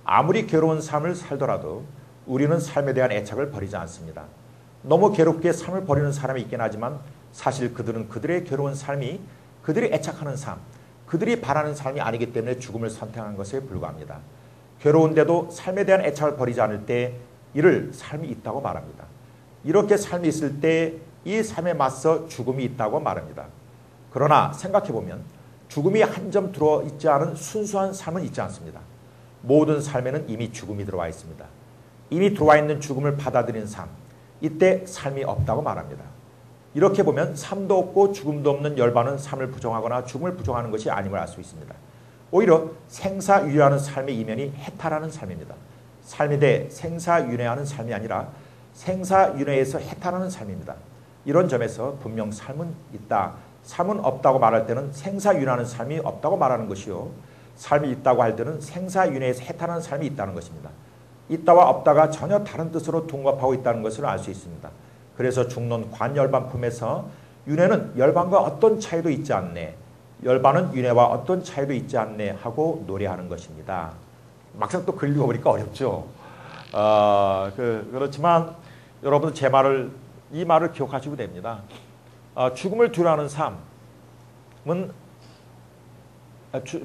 [SPEAKER 1] 아무리 괴로운 삶을 살더라도 우리는 삶에 대한 애착을 버리지 않습니다. 너무 괴롭게 삶을 버리는 사람이 있긴 하지만 사실 그들은 그들의 괴로운 삶이 그들이 애착하는 삶, 그들이 바라는 삶이 아니기 때문에 죽음을 선택한 것에 불과합니다. 괴로운데도 삶에 대한 애착을 버리지 않을 때 이를 삶이 있다고 말합니다. 이렇게 삶이 있을 때 이 삶에 맞서 죽음이 있다고 말합니다. 그러나 생각해보면 죽음이 한 점 들어있지 않은 순수한 삶은 있지 않습니다. 모든 삶에는 이미 죽음이 들어와 있습니다. 이미 들어와 있는 죽음을 받아들인 삶, 이때 삶이 없다고 말합니다. 이렇게 보면 삶도 없고 죽음도 없는 열반은 삶을 부정하거나 죽음을 부정하는 것이 아님을 알 수 있습니다. 오히려 생사유예하는 삶의 이면이 해탈하는 삶입니다. 삶에 대해 생사윤회하는 삶이 아니라 생사윤회에서 해탈하는 삶입니다. 이런 점에서 분명 삶은 있다, 삶은 없다고 말할 때는 생사윤회하는 삶이 없다고 말하는 것이요, 삶이 있다고 할 때는 생사윤회에서 해탈하는 삶이 있다는 것입니다. 있다와 없다가 전혀 다른 뜻으로 둔갑하고 있다는 것을 알 수 있습니다. 그래서 중론 관열반품에서 윤회는 열반과 어떤 차이도 있지 않네, 열반은 윤회와 어떤 차이도 있지 않네 하고 노래하는 것입니다. 막상 또 글 읽어보니까 어렵죠. 그렇지만 여러분 이 말을 기억하시면 됩니다. 죽음을 두려워하는 삶은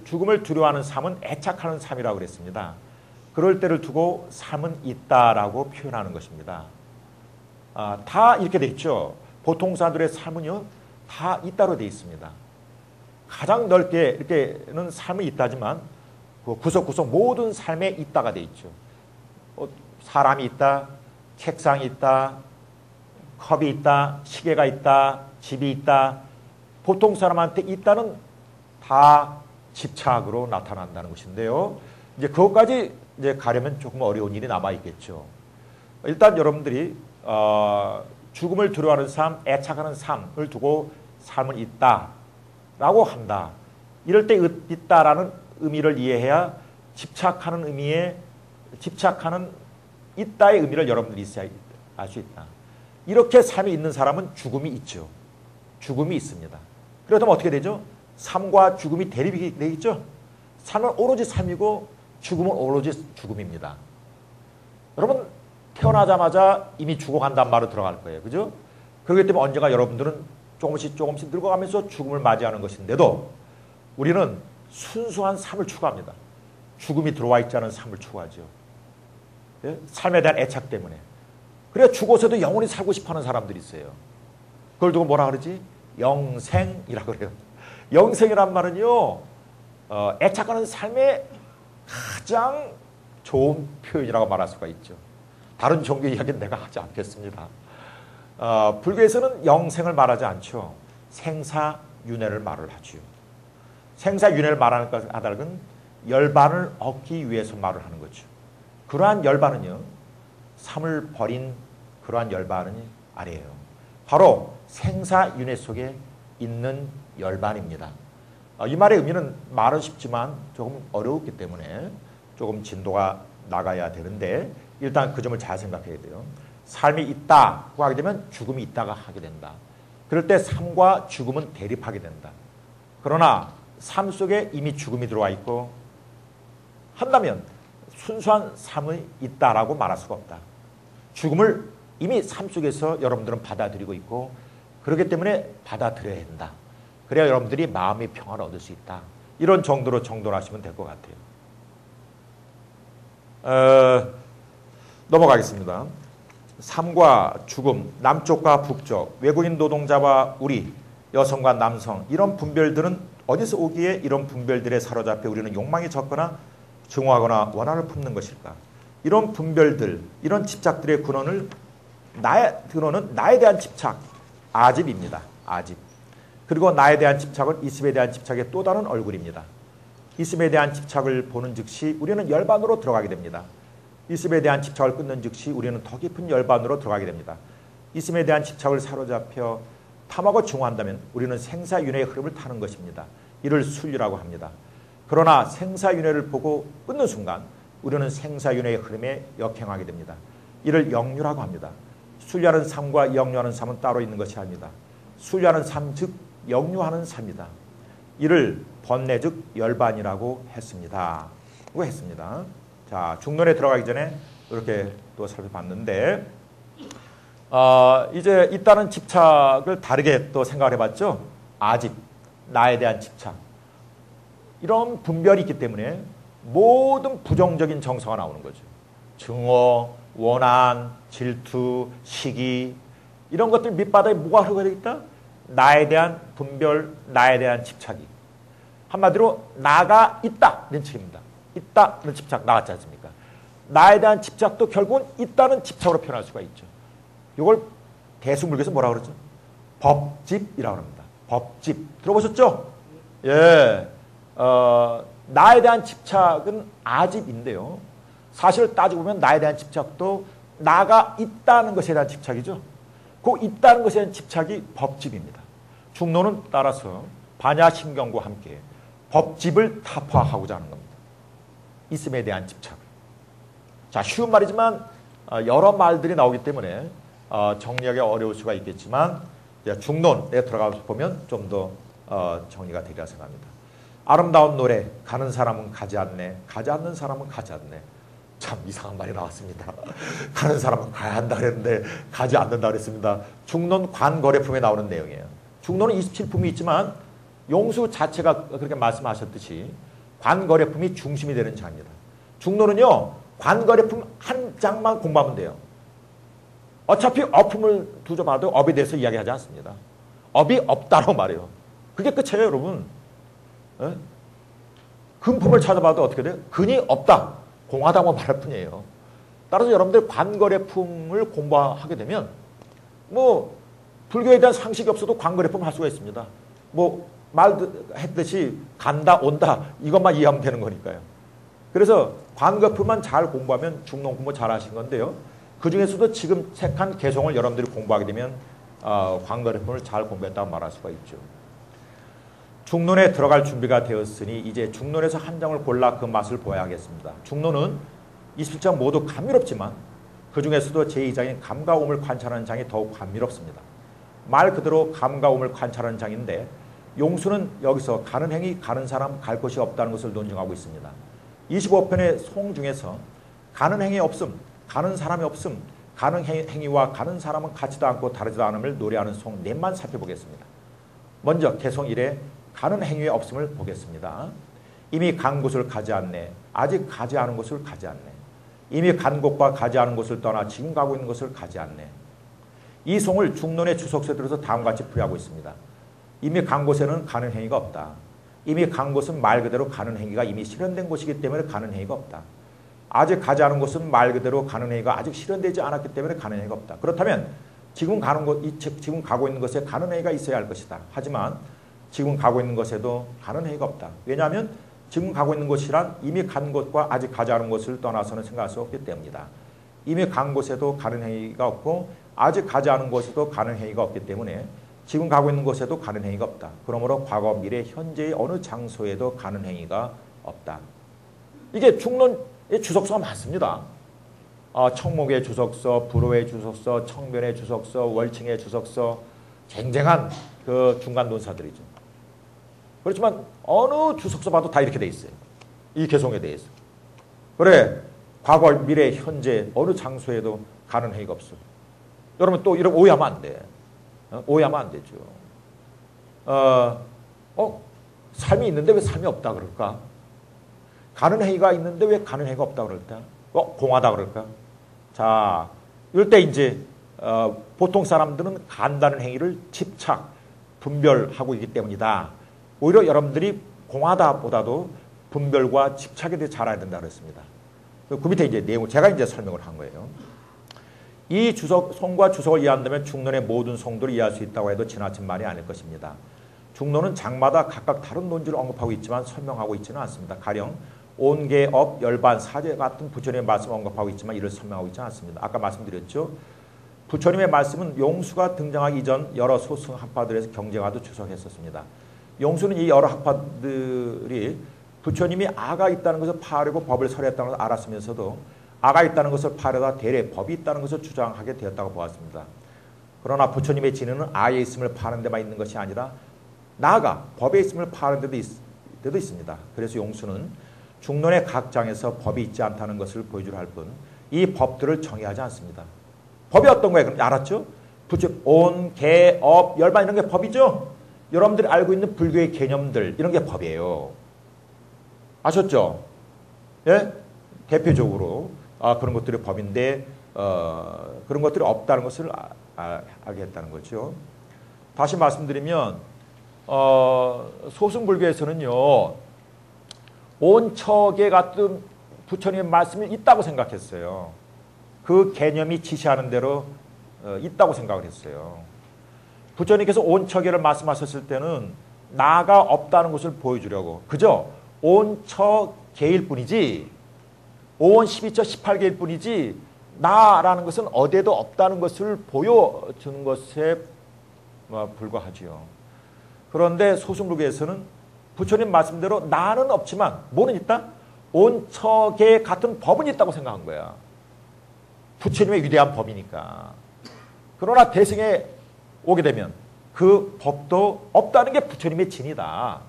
[SPEAKER 1] 죽음을 두려워하는 삶은 애착하는 삶이라고 그랬습니다. 그럴 때를 두고 삶은 있다라고 표현하는 것입니다. 다 이렇게 돼 있죠. 보통 사람들의 삶은요, 다 있다로 돼 있습니다. 가장 넓게 이렇게는 삶이 있다지만 구석구석 모든 삶에 있다가 돼 있죠. 사람이 있다, 책상이 있다, 컵이 있다, 시계가 있다, 집이 있다. 보통 사람한테 있다는 다 집착으로 나타난다는 것인데요. 이제 그것까지 이제 가려면 조금 어려운 일이 남아 있겠죠. 일단 여러분들이 죽음을 두려워하는 삶, 애착하는 삶을 두고 삶은 있다라고 한다. 이럴 때 있다라는 의미를 이해해야 집착하는 있다의 의미를 여러분들이 알 수 있다. 이렇게 삶이 있는 사람은 죽음이 있죠. 죽음이 있습니다. 그렇다면 어떻게 되죠? 삶과 죽음이 대립이 되겠죠? 삶은 오로지 삶이고 죽음은 오로지 죽음입니다. 여러분 태어나자마자 이미 죽어간다는 말로 들어갈 거예요. 그죠? 그렇기 때문에 언젠가 여러분들은 조금씩 늙어가면서 죽음을 맞이하는 것인데도 우리는 순수한 삶을 추구합니다. 죽음이 들어와 있지 않은 삶을 추구하죠. 예? 삶에 대한 애착 때문에. 그래야 죽어서도 영원히 살고 싶어하는 사람들이 있어요. 그걸 두고 뭐라 그러지? 영생이라고 그래요. 영생이란 말은요, 애착하는 삶의 가장 좋은 표현이라고 말할 수가 있죠. 다른 종교 이야기는 내가 하지 않겠습니다. 불교에서는 영생을 말하지 않죠. 생사윤회를 말을 하죠. 생사윤회를 말하는 까닭은 열반을 얻기 위해서 말을 하는 거죠. 그러한 열반은요, 삶을 버린 그러한 열반이 아니에요. 바로 생사윤회 속에 있는 열반입니다. 이 말의 의미는 말은 쉽지만 조금 어려웠기 때문에 조금 진도가 나가야 되는데 일단 그 점을 잘 생각해야 돼요. 삶이 있다고 하게 되면 죽음이 있다가 하게 된다. 그럴 때 삶과 죽음은 대립하게 된다. 그러나 삶 속에 이미 죽음이 들어와 있고 한다면 순수한 삶이 있다라고 말할 수가 없다. 죽음을 이미 삶 속에서 여러분들은 받아들이고 있고 그렇기 때문에 받아들여야 된다. 그래야 여러분들이 마음의 평화를 얻을 수 있다. 이런 정도로 정돈하시면 될 것 같아요. 넘어가겠습니다. 삶과 죽음, 남쪽과 북쪽, 외국인 노동자와 우리, 여성과 남성 이런 분별들은 어디서 오기에 이런 분별들에 사로잡혀 우리는 욕망에 젖거나 증오하거나 원한을 품는 것일까? 이런 분별들, 이런 집착들의 근원은 나에 대한 집착, 아집입니다. 아집. 그리고 나에 대한 집착은 이습에 대한 집착의 또 다른 얼굴입니다. 이습에 대한 집착을 보는 즉시 우리는 열반으로 들어가게 됩니다. 이습에 대한 집착을 끊는 즉시 우리는 더 깊은 열반으로 들어가게 됩니다. 이습에 대한 집착을 사로잡혀 탐하고 증오한다면 우리는 생사윤회의 흐름을 타는 것입니다. 이를 순리라고 합니다. 그러나 생사윤회를 보고 끊는 순간 우리는 생사윤회의 흐름에 역행하게 됩니다. 이를 역류라고 합니다. 순리하는 삶과 역류하는 삶은 따로 있는 것이 아닙니다. 순리하는 삶 즉 역류하는 삶이다. 이를 번뇌 즉 열반이라고 했습니다. 자, 중론에 들어가기 전에 이렇게 또 살펴봤는데 이제 있다는 집착을 다르게 또 생각을 해봤죠. 아집, 나에 대한 집착. 이런 분별이 있기 때문에 모든 부정적인 정서가 나오는 거죠. 증오, 원한, 질투, 시기 이런 것들 밑바닥에 뭐가 흐르고 있다? 나에 대한 분별, 나에 대한 집착이. 한마디로 나가 있다는 책입니다. 있다는 집착 나갔지 않습니까? 나에 대한 집착도 결국은 있다는 집착으로 표현할 수가 있죠. 이걸 대수물교에서 뭐라 그러죠? 법집이라고 합니다. 법집. 들어보셨죠? 예. 나에 대한 집착은 아집인데요. 사실 따지고 보면 나에 대한 집착도 나가 있다는 것에 대한 집착이죠. 그 있다는 것에 대한 집착이 법집입니다. 중론은 따라서 반야심경과 함께 법집을 타파하고자 하는 겁니다. 있음에 대한 집착. 자, 쉬운 말이지만 여러 말들이 나오기 때문에 정리하기 어려울 수가 있겠지만 중론에 들어가서 보면 좀 더 정리가 되리라 생각합니다. 아름다운 노래, 가는 사람은 가지 않네, 가지 않는 사람은 가지 않네. 참 이상한 말이 나왔습니다. 가는 사람은 가야 한다 그랬는데 가지 않는다 그랬습니다. 중론 관거래품에 나오는 내용이에요. 중론은 27품이 있지만 용수 자체가 그렇게 말씀하셨듯이 관거래품이 중심이 되는 장입니다. 중론은요, 관거래품 한 장만 공부하면 돼요. 어차피 어품을 두져 봐도 업에 대해서 이야기하지 않습니다. 업이 없다고 말해요. 그게 끝이에요, 여러분. 에? 금품을 찾아봐도 어떻게 돼요? 근이 없다. 공하다고 말할 뿐이에요. 따라서 여러분들 관거래품을 공부하게 되면 뭐 불교에 대한 상식이 없어도 관거래품 할 수가 있습니다. 뭐 말했듯이 간다 온다 이것만 이해하면 되는 거니까요. 그래서 관거래품만 잘 공부하면 중론 공부 잘 하신 건데요. 그중에서도 지금 책한 개성을 여러분들이 공부하게 되면 관거래품을 잘 공부했다고 말할 수가 있죠. 중론에 들어갈 준비가 되었으니 이제 중론에서 한 장을 골라 그 맛을 보아야 하겠습니다. 중론은 27장 모두 감미롭지만 그 중에서도 제2장인 감가움을 관찰하는 장이 더욱 감미롭습니다. 말 그대로 감가움을 관찰하는 장인데 용수는 여기서 가는 행위, 가는 사람, 갈 곳이 없다는 것을 논증하고 있습니다. 25편의 송 중에서 가는 행위 없음, 가는 사람이 없음, 가는 행위와 가는 사람은 같지도 않고 다르지도 않음을 노래하는 송 넷만 살펴보겠습니다. 먼저 개송 1에 가는 행위의 없음을 보겠습니다. 이미 간 곳을 가지 않네. 아직 가지 않은 곳을 가지 않네. 이미 간 곳과 가지 않은 곳을 떠나 지금 가고 있는 곳을 가지 않네. 이 송을 중론의 주석서에 들어서 다음과 같이 풀이하고 있습니다. 이미 간 곳에는 가는 행위가 없다. 이미 간 곳은 말 그대로 가는 행위가 이미 실현된 곳이기 때문에 가는 행위가 없다. 아직 가지 않은 곳은 말 그대로 가는 행위가 아직 실현되지 않았기 때문에 가는 행위가 없다. 그렇다면 지금 가는 곳, 지금 가고 있는 것에 가는 행위가 있어야 할 것이다. 하지만 지금 가고 있는 것에도 가는 행위가 없다. 왜냐하면 지금 가고 있는 곳이란 이미 간 곳과 아직 가지 않은 곳을 떠나서는 생각할 수 없기 때문이다. 이미 간 곳에도 가는 행위가 없고 아직 가지 않은 곳에도 가는 행위가 없기 때문에 지금 가고 있는 곳에도 가는 행위가 없다. 그러므로 과거, 미래, 현재의 어느 장소에도 가는 행위가 없다. 이게 중론의 주석서가 많습니다. 청목의 주석서, 불호의 주석서, 청변의 주석서, 월칭의 주석서, 쟁쟁한 그 중간 논사들이죠. 그렇지만 어느 주석서 봐도 다 이렇게 돼 있어요. 이 개송에 대해서. 그래, 과거, 미래, 현재 어느 장소에도 가는 행위가 없어. 여러분 또 이런 오해하면 안 돼. 오해하면 안 되죠. 삶이 있는데 왜 삶이 없다 그럴까? 가는 행위가 있는데 왜 가는 행위가 없다 그럴까? 공하다 그럴까? 자, 이럴 때 이제 보통 사람들은 간다는 행위를 집착, 분별하고 있기 때문이다. 오히려 여러분들이 공하다보다도 분별과 집착에 대해 잘 알아야 된다 그랬습니다. 그 밑에 이제 내용을 제가 이제 설명을 한 거예요. 이 송과 주석을 이해한다면 중론의 모든 송도를 이해할 수 있다고 해도 지나친 말이 아닐 것입니다. 중론은 장마다 각각 다른 논지를 언급하고 있지만 설명하고 있지는 않습니다. 가령 온계, 업, 열반, 사제 같은 부처님의 말씀을 언급하고 있지만 이를 설명하고 있지 않습니다. 아까 말씀드렸죠. 부처님의 말씀은 용수가 등장하기 이전 여러 소승 학파들에서 경쟁하듯 주석했었습니다. 용수는 이 여러 학파들이 부처님이 아가 있다는 것을 파하려고 법을 설했다는 것을 알았으면서도 아가 있다는 것을 파하려다 대래 법이 있다는 것을 주장하게 되었다고 보았습니다. 그러나 부처님의 진언은 아의 있음을 파하는 데만 있는 것이 아니라 나아가 법의 있음을 파하는 데도 있습니다. 그래서 용수는 중론의 각 장에서 법이 있지 않다는 것을 보여주려 할 뿐 이 법들을 정의하지 않습니다. 법이 어떤 거예요? 그럼 알았죠? 온, 계, 업, 열반 이런 게 법이죠? 여러분들이 알고 있는 불교의 개념들 이런 게 법이에요. 아셨죠? 예? 대표적으로 그런 것들이 법인데 그런 것들이 없다는 것을 알게 했다는 거죠. 다시 말씀드리면 소승불교에서는요, 온척에 같은 부처님의 말씀이 있다고 생각했어요. 그 개념이 지시하는 대로 있다고 생각을 했어요. 부처님께서 온척에를 말씀하셨을 때는 나가 없다는 것을 보여주려고, 그저 온척계일 뿐이지, 오온 12처 18계일 뿐이지 나라는 것은 어디에도 없다는 것을 보여주는 것에 불과하지요. 그런데 소승불교에서는 부처님 말씀대로 나는 없지만 뭐는 있다? 온척에 같은 법은 있다고 생각한 거야. 부처님의 위대한 법이니까. 그러나 대승에 오게 되면 그 법도 없다는 게 부처님의 진이다.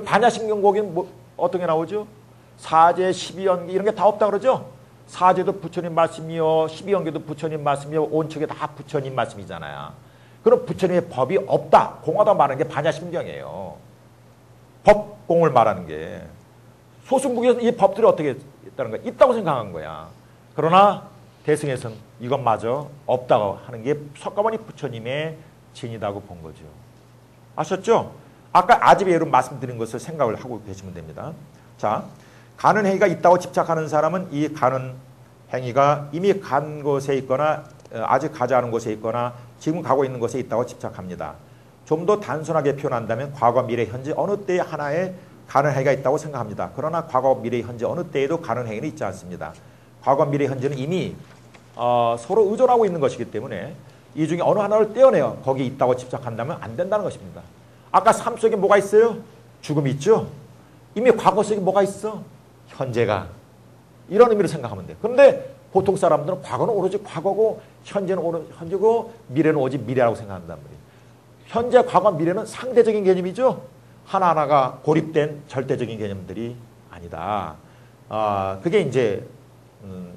[SPEAKER 1] 반야심경곡에는 뭐 어떤 게 나오죠? 사제, 12연기 이런 게 다 없다 그러죠? 사제도 부처님 말씀이요, 12연기도 부처님 말씀이요, 온척이 다 부처님 말씀이잖아요. 그럼 부처님의 법이 없다, 공하다 말하는 게 반야심경이에요. 법공을 말하는 게. 소승불교에서는 이 법들이 어떻게 있다는 거야? 있다고 생각한 거야. 그러나 대승에서는 이것마저 없다고 하는 게 석가모니 부처님의 진이라고 본 거죠. 아셨죠? 아까 아집의 예로 말씀드린 것을 생각을 하고 계시면 됩니다. 자, 가는 행위가 있다고 집착하는 사람은 이 가는 행위가 이미 간 곳에 있거나 아직 가지 않은 곳에 있거나 지금 가고 있는 곳에 있다고 집착합니다. 좀 더 단순하게 표현한다면 과거, 미래, 현재 어느 때에 하나의 가는 행위가 있다고 생각합니다. 그러나 과거, 미래, 현재 어느 때에도 가는 행위는 있지 않습니다. 과거, 미래, 현재는 이미 서로 의존하고 있는 것이기 때문에 이 중에 어느 하나를 떼어내어 거기에 있다고 집착한다면 안 된다는 것입니다. 아까 삶 속에 뭐가 있어요? 죽음이 있죠? 이미 과거 속에 뭐가 있어? 현재가. 이런 의미로 생각하면 돼요. 그런데 보통 사람들은 과거는 오로지 과거고 현재는 오로지 현재고 미래는 오로지 미래라고 생각한단 말이에요. 현재, 과거, 미래는 상대적인 개념이죠. 하나하나가 고립된 절대적인 개념들이 아니다. 그게 이제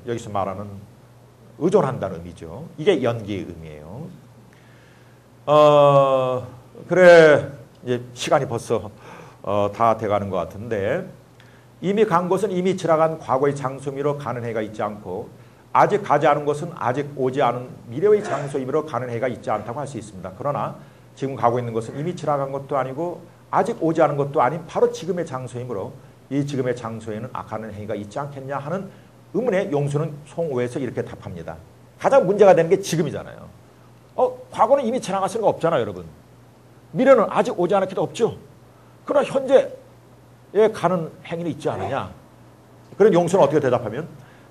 [SPEAKER 1] 여기서 말하는 의존한다는 의미죠. 이게 연기의 의미예요. 그래, 이제 시간이 벌써 다 돼가는 것 같은데, 이미 간 곳은 이미 지나간 과거의 장소미로 가는 해가 있지 않고, 아직 가지 않은 곳은 아직 오지 않은 미래의 장소이므로 가는 해가 있지 않다고 할 수 있습니다. 그러나 지금 가고 있는 곳은 이미 지나간 것도 아니고 아직 오지 않은 것도 아닌 바로 지금의 장소이므로 이 지금의 장소에는 가는 해가 있지 않겠냐 하는 의문에 용수는 송오에서 이렇게 답합니다. 가장 문제가 되는 게 지금이잖아요. 과거는 이미 지나갔으니까 없잖아요, 여러분. 미래는 아직 오지 않았기도 없죠. 그러나 현재에 가는 행위는 있지 않느냐. 그런 용수는 어떻게 대답하면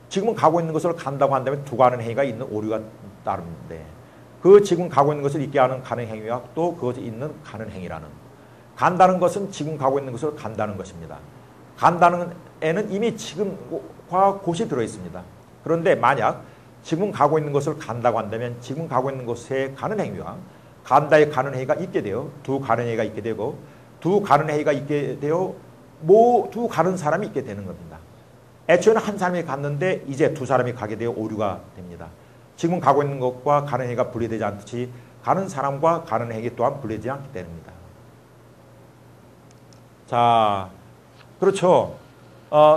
[SPEAKER 1] 지금은 가고 있는 것을 간다고 한다면 두 가는 행위가 있는 오류가 따르는데 그 지금 가고 있는 것을 있게 하는 가는 행위와 또 그것이 있는 가는 행위라는, 간다는 것은 지금 가고 있는 것을 간다는 것입니다. 간다는 애는 이미 지금과 곳이 들어있습니다. 그런데 만약 지금 가고 있는 것을 간다고 한다면 지금 가고 있는 곳에 가는 행위와 간다에 가는 행위가 있게 되어 두 가는 행위가 있게 되고 두 가는 행위가 있게 되어 두 가는 사람이 있게 되는 겁니다. 애초에는 한 사람이 갔는데 이제 두 사람이 가게 되어 오류가 됩니다. 지금 가고 있는 것과 가는 행위가 분리되지 않듯이 가는 사람과 가는 행위 또한 분리되지 않게 됩니다. 자, 그렇죠.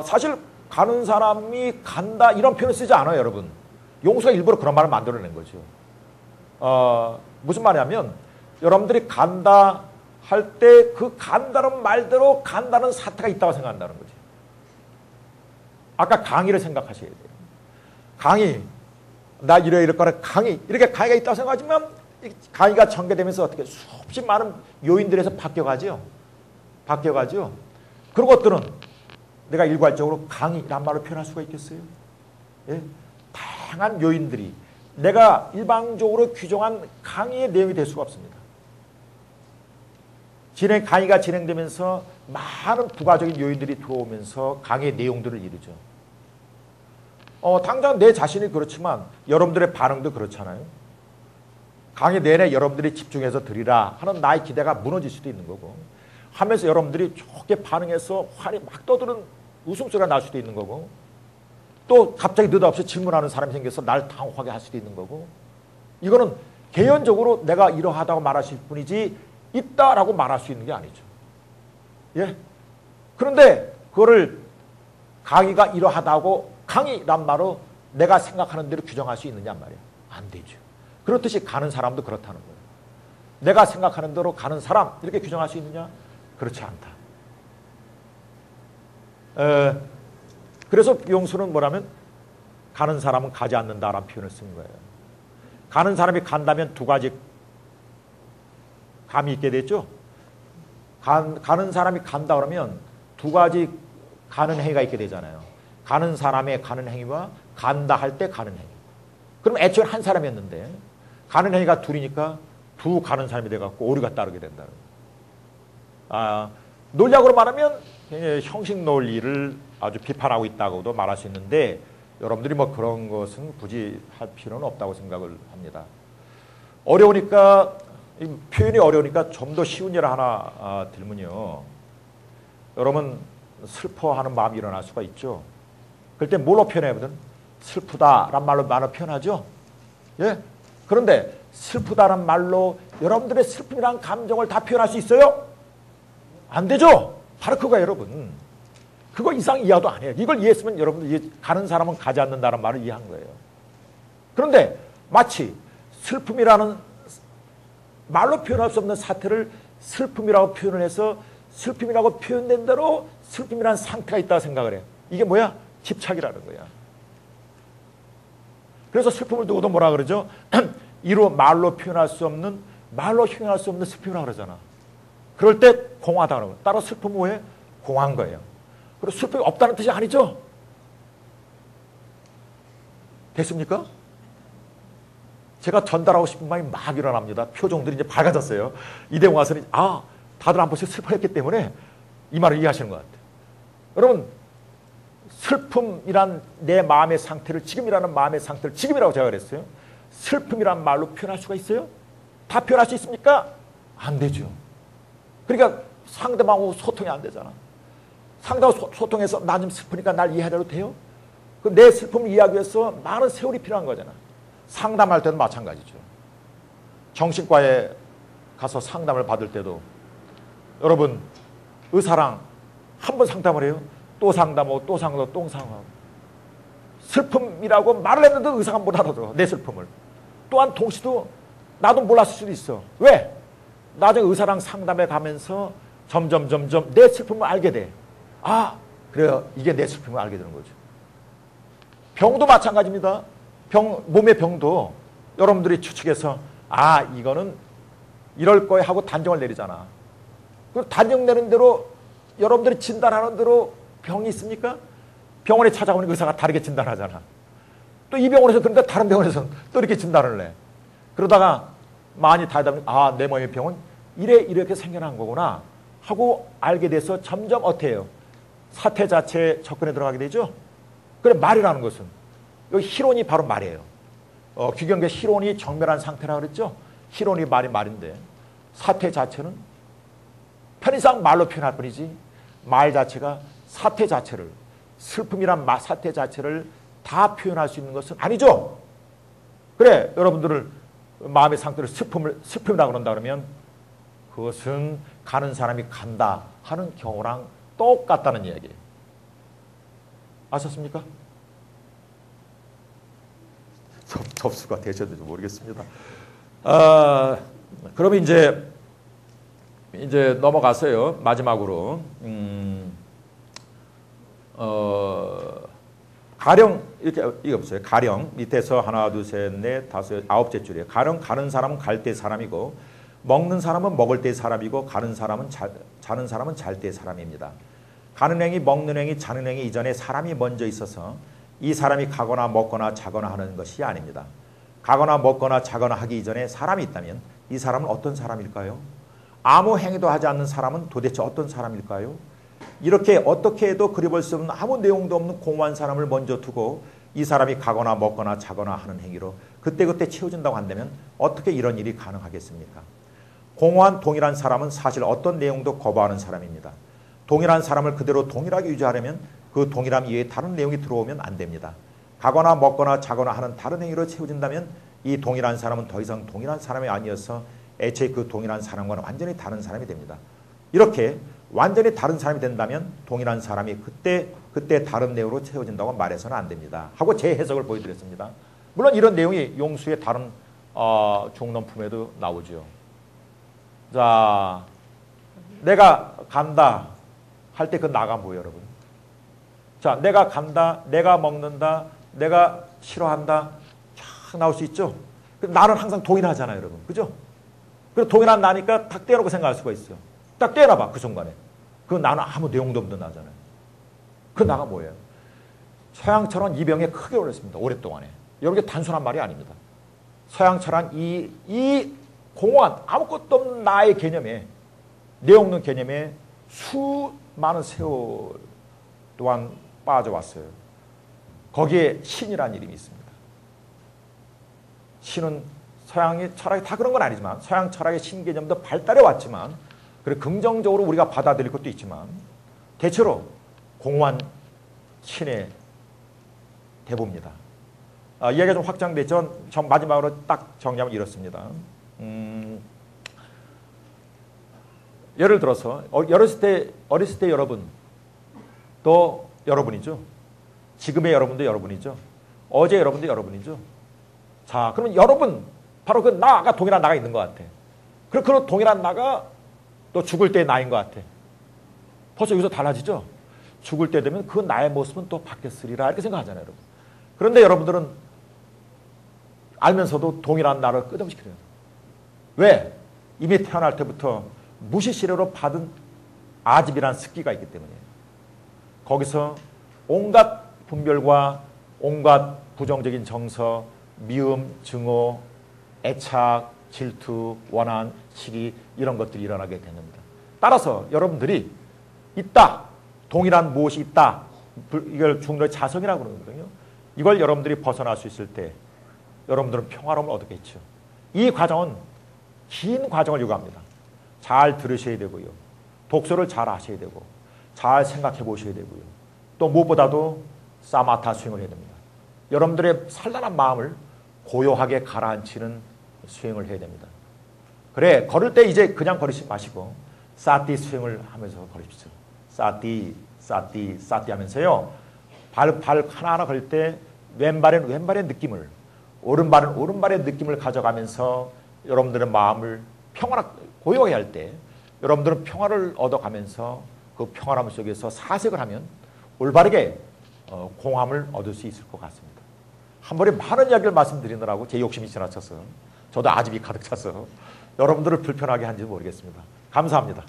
[SPEAKER 1] 사실 가는 사람이 간다 이런 표현을 쓰지 않아요, 여러분. 용수가 일부러 그런 말을 만들어낸 거죠. 무슨 말이냐면 여러분들이 간다 할 때 그 간다는 말대로 간다는 사태가 있다고 생각한다는 거죠. 아까 강의를 생각하셔야 돼요. 강의, 나 이럴 거라 강의, 이렇게 강의가 있다고 생각하지만 강의가 전개되면서 어떻게 수없이 많은 요인들에서 바뀌어가죠. 그런 것들은 내가 일괄적으로 강의란 말로 표현할 수가 있겠어요? 예? 다양한 요인들이 내가 일방적으로 규정한 강의의 내용이 될 수가 없습니다. 강의가 진행되면서 많은 부가적인 요인들이 들어오면서 강의의 내용들을 이루죠. 당장 내 자신이 그렇지만 여러분들의 반응도 그렇잖아요. 강의 내내 여러분들이 집중해서 들으라 하는 나의 기대가 무너질 수도 있는 거고, 하면서 여러분들이 좋게 반응해서 환히 막 떠드는 웃음소리가 날 수도 있는 거고, 또 갑자기 느닷없이 질문하는 사람이 생겨서 날 당혹하게 할 수도 있는 거고, 이거는 개연적으로 내가 이러하다고 말하실 뿐이지 있다라고 말할 수 있는 게 아니죠. 예? 그런데 그거를 강의가 이러하다고 강의란 말로 내가 생각하는 대로 규정할 수 있느냐 말이야. 안 되죠. 그렇듯이 가는 사람도 그렇다는 거예요. 내가 생각하는 대로 가는 사람 이렇게 규정할 수 있느냐? 그렇지 않다. 그래서 용수는 뭐라면 가는 사람은 가지 않는다라는 표현을 쓴 거예요. 가는 사람이 간다면 두 가지 감이 있게 됐죠. 가는 사람이 간다 그러면 두 가지 가는 행위가 있게 되잖아요. 가는 사람의 가는 행위와 간다 할 때 가는 행위. 그럼 애초에 한 사람이었는데 가는 행위가 둘이니까 두 가는 사람이 돼갖고 오류가 따르게 된다는 거예요. 논리학으로 말하면 형식 논리를 아주 비판하고 있다고도 말할 수 있는데 여러분들이 뭐 그런 것은 굳이 할 필요는 없다고 생각을 합니다. 어려우니까 표현이 어려우니까 좀 더 쉬운 예를 하나 들면요. 여러분 슬퍼하는 마음이 일어날 수가 있죠. 그럴 때 뭘로 표현해거든? 슬프다란 말로 표현하죠. 예? 그런데 슬프다란 말로 여러분들의 슬픔이란 감정을 다 표현할 수 있어요? 안 되죠. 바로 그거예요, 여러분. 그거 이상 이해도 안 해요. 이걸 이해했으면 여러분들 가는 사람은 가지 않는다는 말을 이해한 거예요. 그런데 마치 슬픔이라는 말로 표현할 수 없는 사태를 슬픔이라고 표현을 해서 슬픔이라고 표현된 대로 슬픔이라는 상태가 있다고 생각을 해요. 이게 뭐야? 집착이라는 거야. 그래서 슬픔을 두고도 뭐라 그러죠? 이루 말로 표현할 수 없는, 말로 형용할 수 없는 슬픔이라고 그러잖아. 그럴 때 공허하다는 거예요. 따로 슬픔은 뭐예요? 공허한 거예요. 그리고 슬픔이 없다는 뜻이 아니죠? 됐습니까? 제가 전달하고 싶은 말이 막 일어납니다. 표정들이 이제 밝아졌어요. 이대 와서는 다들 한 번씩 슬퍼했기 때문에 이 말을 이해하시는 것 같아요. 여러분 슬픔이란 내 마음의 상태를 지금이라는 마음의 상태를 지금이라고 제가 그랬어요. 슬픔이란 말로 표현할 수가 있어요? 다 표현할 수 있습니까? 안 되죠. 그러니까 상대방하고 소통이 안 되잖아. 상대하고 소통해서 나 좀 슬프니까 날 이해해도 돼요? 내 슬픔을 이해하기 위해서 많은 세월이 필요한 거잖아. 상담할 때도 마찬가지죠. 정신과에 가서 상담을 받을 때도 여러분 의사랑 한 번 상담을 해요. 또 상담하고 또 상담하고 또 상담하고 슬픔이라고 말을 했는데 의사가 못 알아들어. 내 슬픔을. 또한 동시도 나도 몰랐을 수도 있어. 왜? 나중에 의사랑 상담해 가면서 점점 내 슬픔을 알게 돼. 그래요. 이게 내 슬픔을 알게 되는 거죠. 병도 마찬가지입니다. 몸의 병도 여러분들이 추측해서 이거는 이럴 거야 하고 단정을 내리잖아. 그 단정 내는 대로 여러분들이 진단하는 대로 병이 있습니까? 병원에 찾아오는 의사가 다르게 진단하잖아. 또 이 병원에서 그런데 다른 병원에서는 또 이렇게 진단을 해. 그러다가 많이 다니다 보면 내 몸의 병은 이렇게 생겨난 거구나 하고 알게 돼서 점점 어떻게 해요? 사태 자체에 접근해 들어가게 되죠. 그래 말이라는 것은 여기 희론이 바로 말이에요. 귀경계 희론이 정멸한 상태라고 그랬죠. 희론이 말인데 사태 자체는 편의상 말로 표현할 뿐이지 말 자체가 사태 자체를 슬픔이란 사태 자체를 다 표현할 수 있는 것은 아니죠. 그래 여러분들을 마음의 상태를 슬픔이라고 그런다 그러면 그것은 가는 사람이 간다 하는 경우랑 똑같다는 이야기예요. 아셨습니까? 접수가 되셨는지 모르겠습니다. 그러면 이제 넘어가서요. 마지막으로 가령 이게 없어요. 가령 밑에서 하나, 둘, 셋, 넷, 다섯, 아홉째 줄이에요. 가령 가는 사람은 갈 때 사람이고 먹는 사람은 먹을 때 사람이고 가는 사람은 자는 사람은 잘 때 사람입니다. 가는 행위, 먹는 행위, 자는 행위 이전에 사람이 먼저 있어서 이 사람이 가거나 먹거나 자거나 하는 것이 아닙니다. 가거나 먹거나 자거나 하기 이전에 사람이 있다면 이 사람은 어떤 사람일까요? 아무 행위도 하지 않는 사람은 도대체 어떤 사람일까요? 이렇게 어떻게 해도 그려볼 수 없는 아무 내용도 없는 공허한 사람을 먼저 두고 이 사람이 가거나 먹거나 자거나 하는 행위로 그때그때 채워진다고 한다면 어떻게 이런 일이 가능하겠습니까? 공허한 동일한 사람은 사실 어떤 내용도 거부하는 사람입니다. 동일한 사람을 그대로 동일하게 유지하려면 그 동일함 이외에 다른 내용이 들어오면 안 됩니다. 가거나 먹거나 자거나 하는 다른 행위로 채워진다면 이 동일한 사람은 더 이상 동일한 사람이 아니어서 애초에 그 동일한 사람과는 완전히 다른 사람이 됩니다. 이렇게 완전히 다른 사람이 된다면 동일한 사람이 그때 그때 다른 내용으로 채워진다고 말해서는 안 됩니다. 하고 제 해석을 보여드렸습니다. 물론 이런 내용이 용수의 다른 중론품에도 나오죠. 자, 내가 간다 할 때 그 나가 뭐예요, 여러분? 자, 내가 간다, 내가 먹는다, 내가 싫어한다, 쫙 나올 수 있죠. 나는 항상 동일하잖아요, 여러분. 그죠? 그래서 동일한 나니까 딱 떼어놓고 생각할 수가 있어요. 딱 떼어놔봐, 그 순간에. 그 나는 아무 내용도 없는 나잖아요. 그 나가 뭐예요? 서양철은 이 병에 크게 오랬습니다. 오랫동안에. 여러분, 이게 단순한 말이 아닙니다. 서양철은 이 공허한 아무것도 없는 나의 개념에, 내용 없는 개념에 수많은 세월 동안 빠져왔어요. 거기에 신이라는 이름이 있습니다. 신은 서양의 철학이 다 그런 건 아니지만, 서양 철학의 신 개념도 발달해 왔지만, 그리고 긍정적으로 우리가 받아들일 것도 있지만, 대체로 공허한 신의 대부입니다. 이야기가 좀 확장됐죠. 전 마지막으로 딱 정리하면 이렇습니다. 예를 들어서 어렸을 때 여러분 또 여러분이죠. 지금의 여러분도 여러분이죠. 어제 여러분도 여러분이죠. 자, 그러면 여러분 바로 그 나가 동일한 나가 있는 것 같아. 그리고 그 동일한 나가 또 죽을 때의 나인 것 같아. 벌써 여기서 달라지죠. 죽을 때 되면 그 나의 모습은 또 바뀌었으리라 이렇게 생각하잖아요, 여러분. 그런데 여러분들은 알면서도 동일한 나를 끝없이 그려요. 왜? 이미 태어날 때부터 무시시려로 받은 아집이라는 습기가 있기 때문이에요. 거기서 온갖 분별과 온갖 부정적인 정서, 미움, 증오, 애착, 질투, 원한, 시기 이런 것들이 일어나게 됩니다. 따라서 여러분들이 있다. 동일한 무엇이 있다. 이걸 중도의 자성이라고 그러거든요. 이걸 여러분들이 벗어날 수 있을 때 여러분들은 평화로움을 얻겠죠. 이 과정은 긴 과정을 요구합니다. 잘 들으셔야 되고요. 독서를 잘 하셔야 되고 잘 생각해 보셔야 되고요. 또 무엇보다도 사마타 수행을 해야 됩니다. 여러분들의 산란한 마음을 고요하게 가라앉히는 수행을 해야 됩니다. 그래, 걸을 때 이제 그냥 걸으시지 마시고 사티 수행을 하면서 걸으십시오. 사티 하면서요. 발 하나하나 걸을 때 왼발의 느낌을, 오른발의 느낌을 가져가면서 여러분들의 마음을 고요하게 할 때 여러분들은 평화를 얻어가면서 그 평화람 속에서 사색을 하면 올바르게 공함을 얻을 수 있을 것 같습니다. 한 번에 많은 이야기를 말씀드리느라고 제 욕심이 지나쳐서 저도 아집이 가득 차서 여러분들을 불편하게 한지 모르겠습니다. 감사합니다.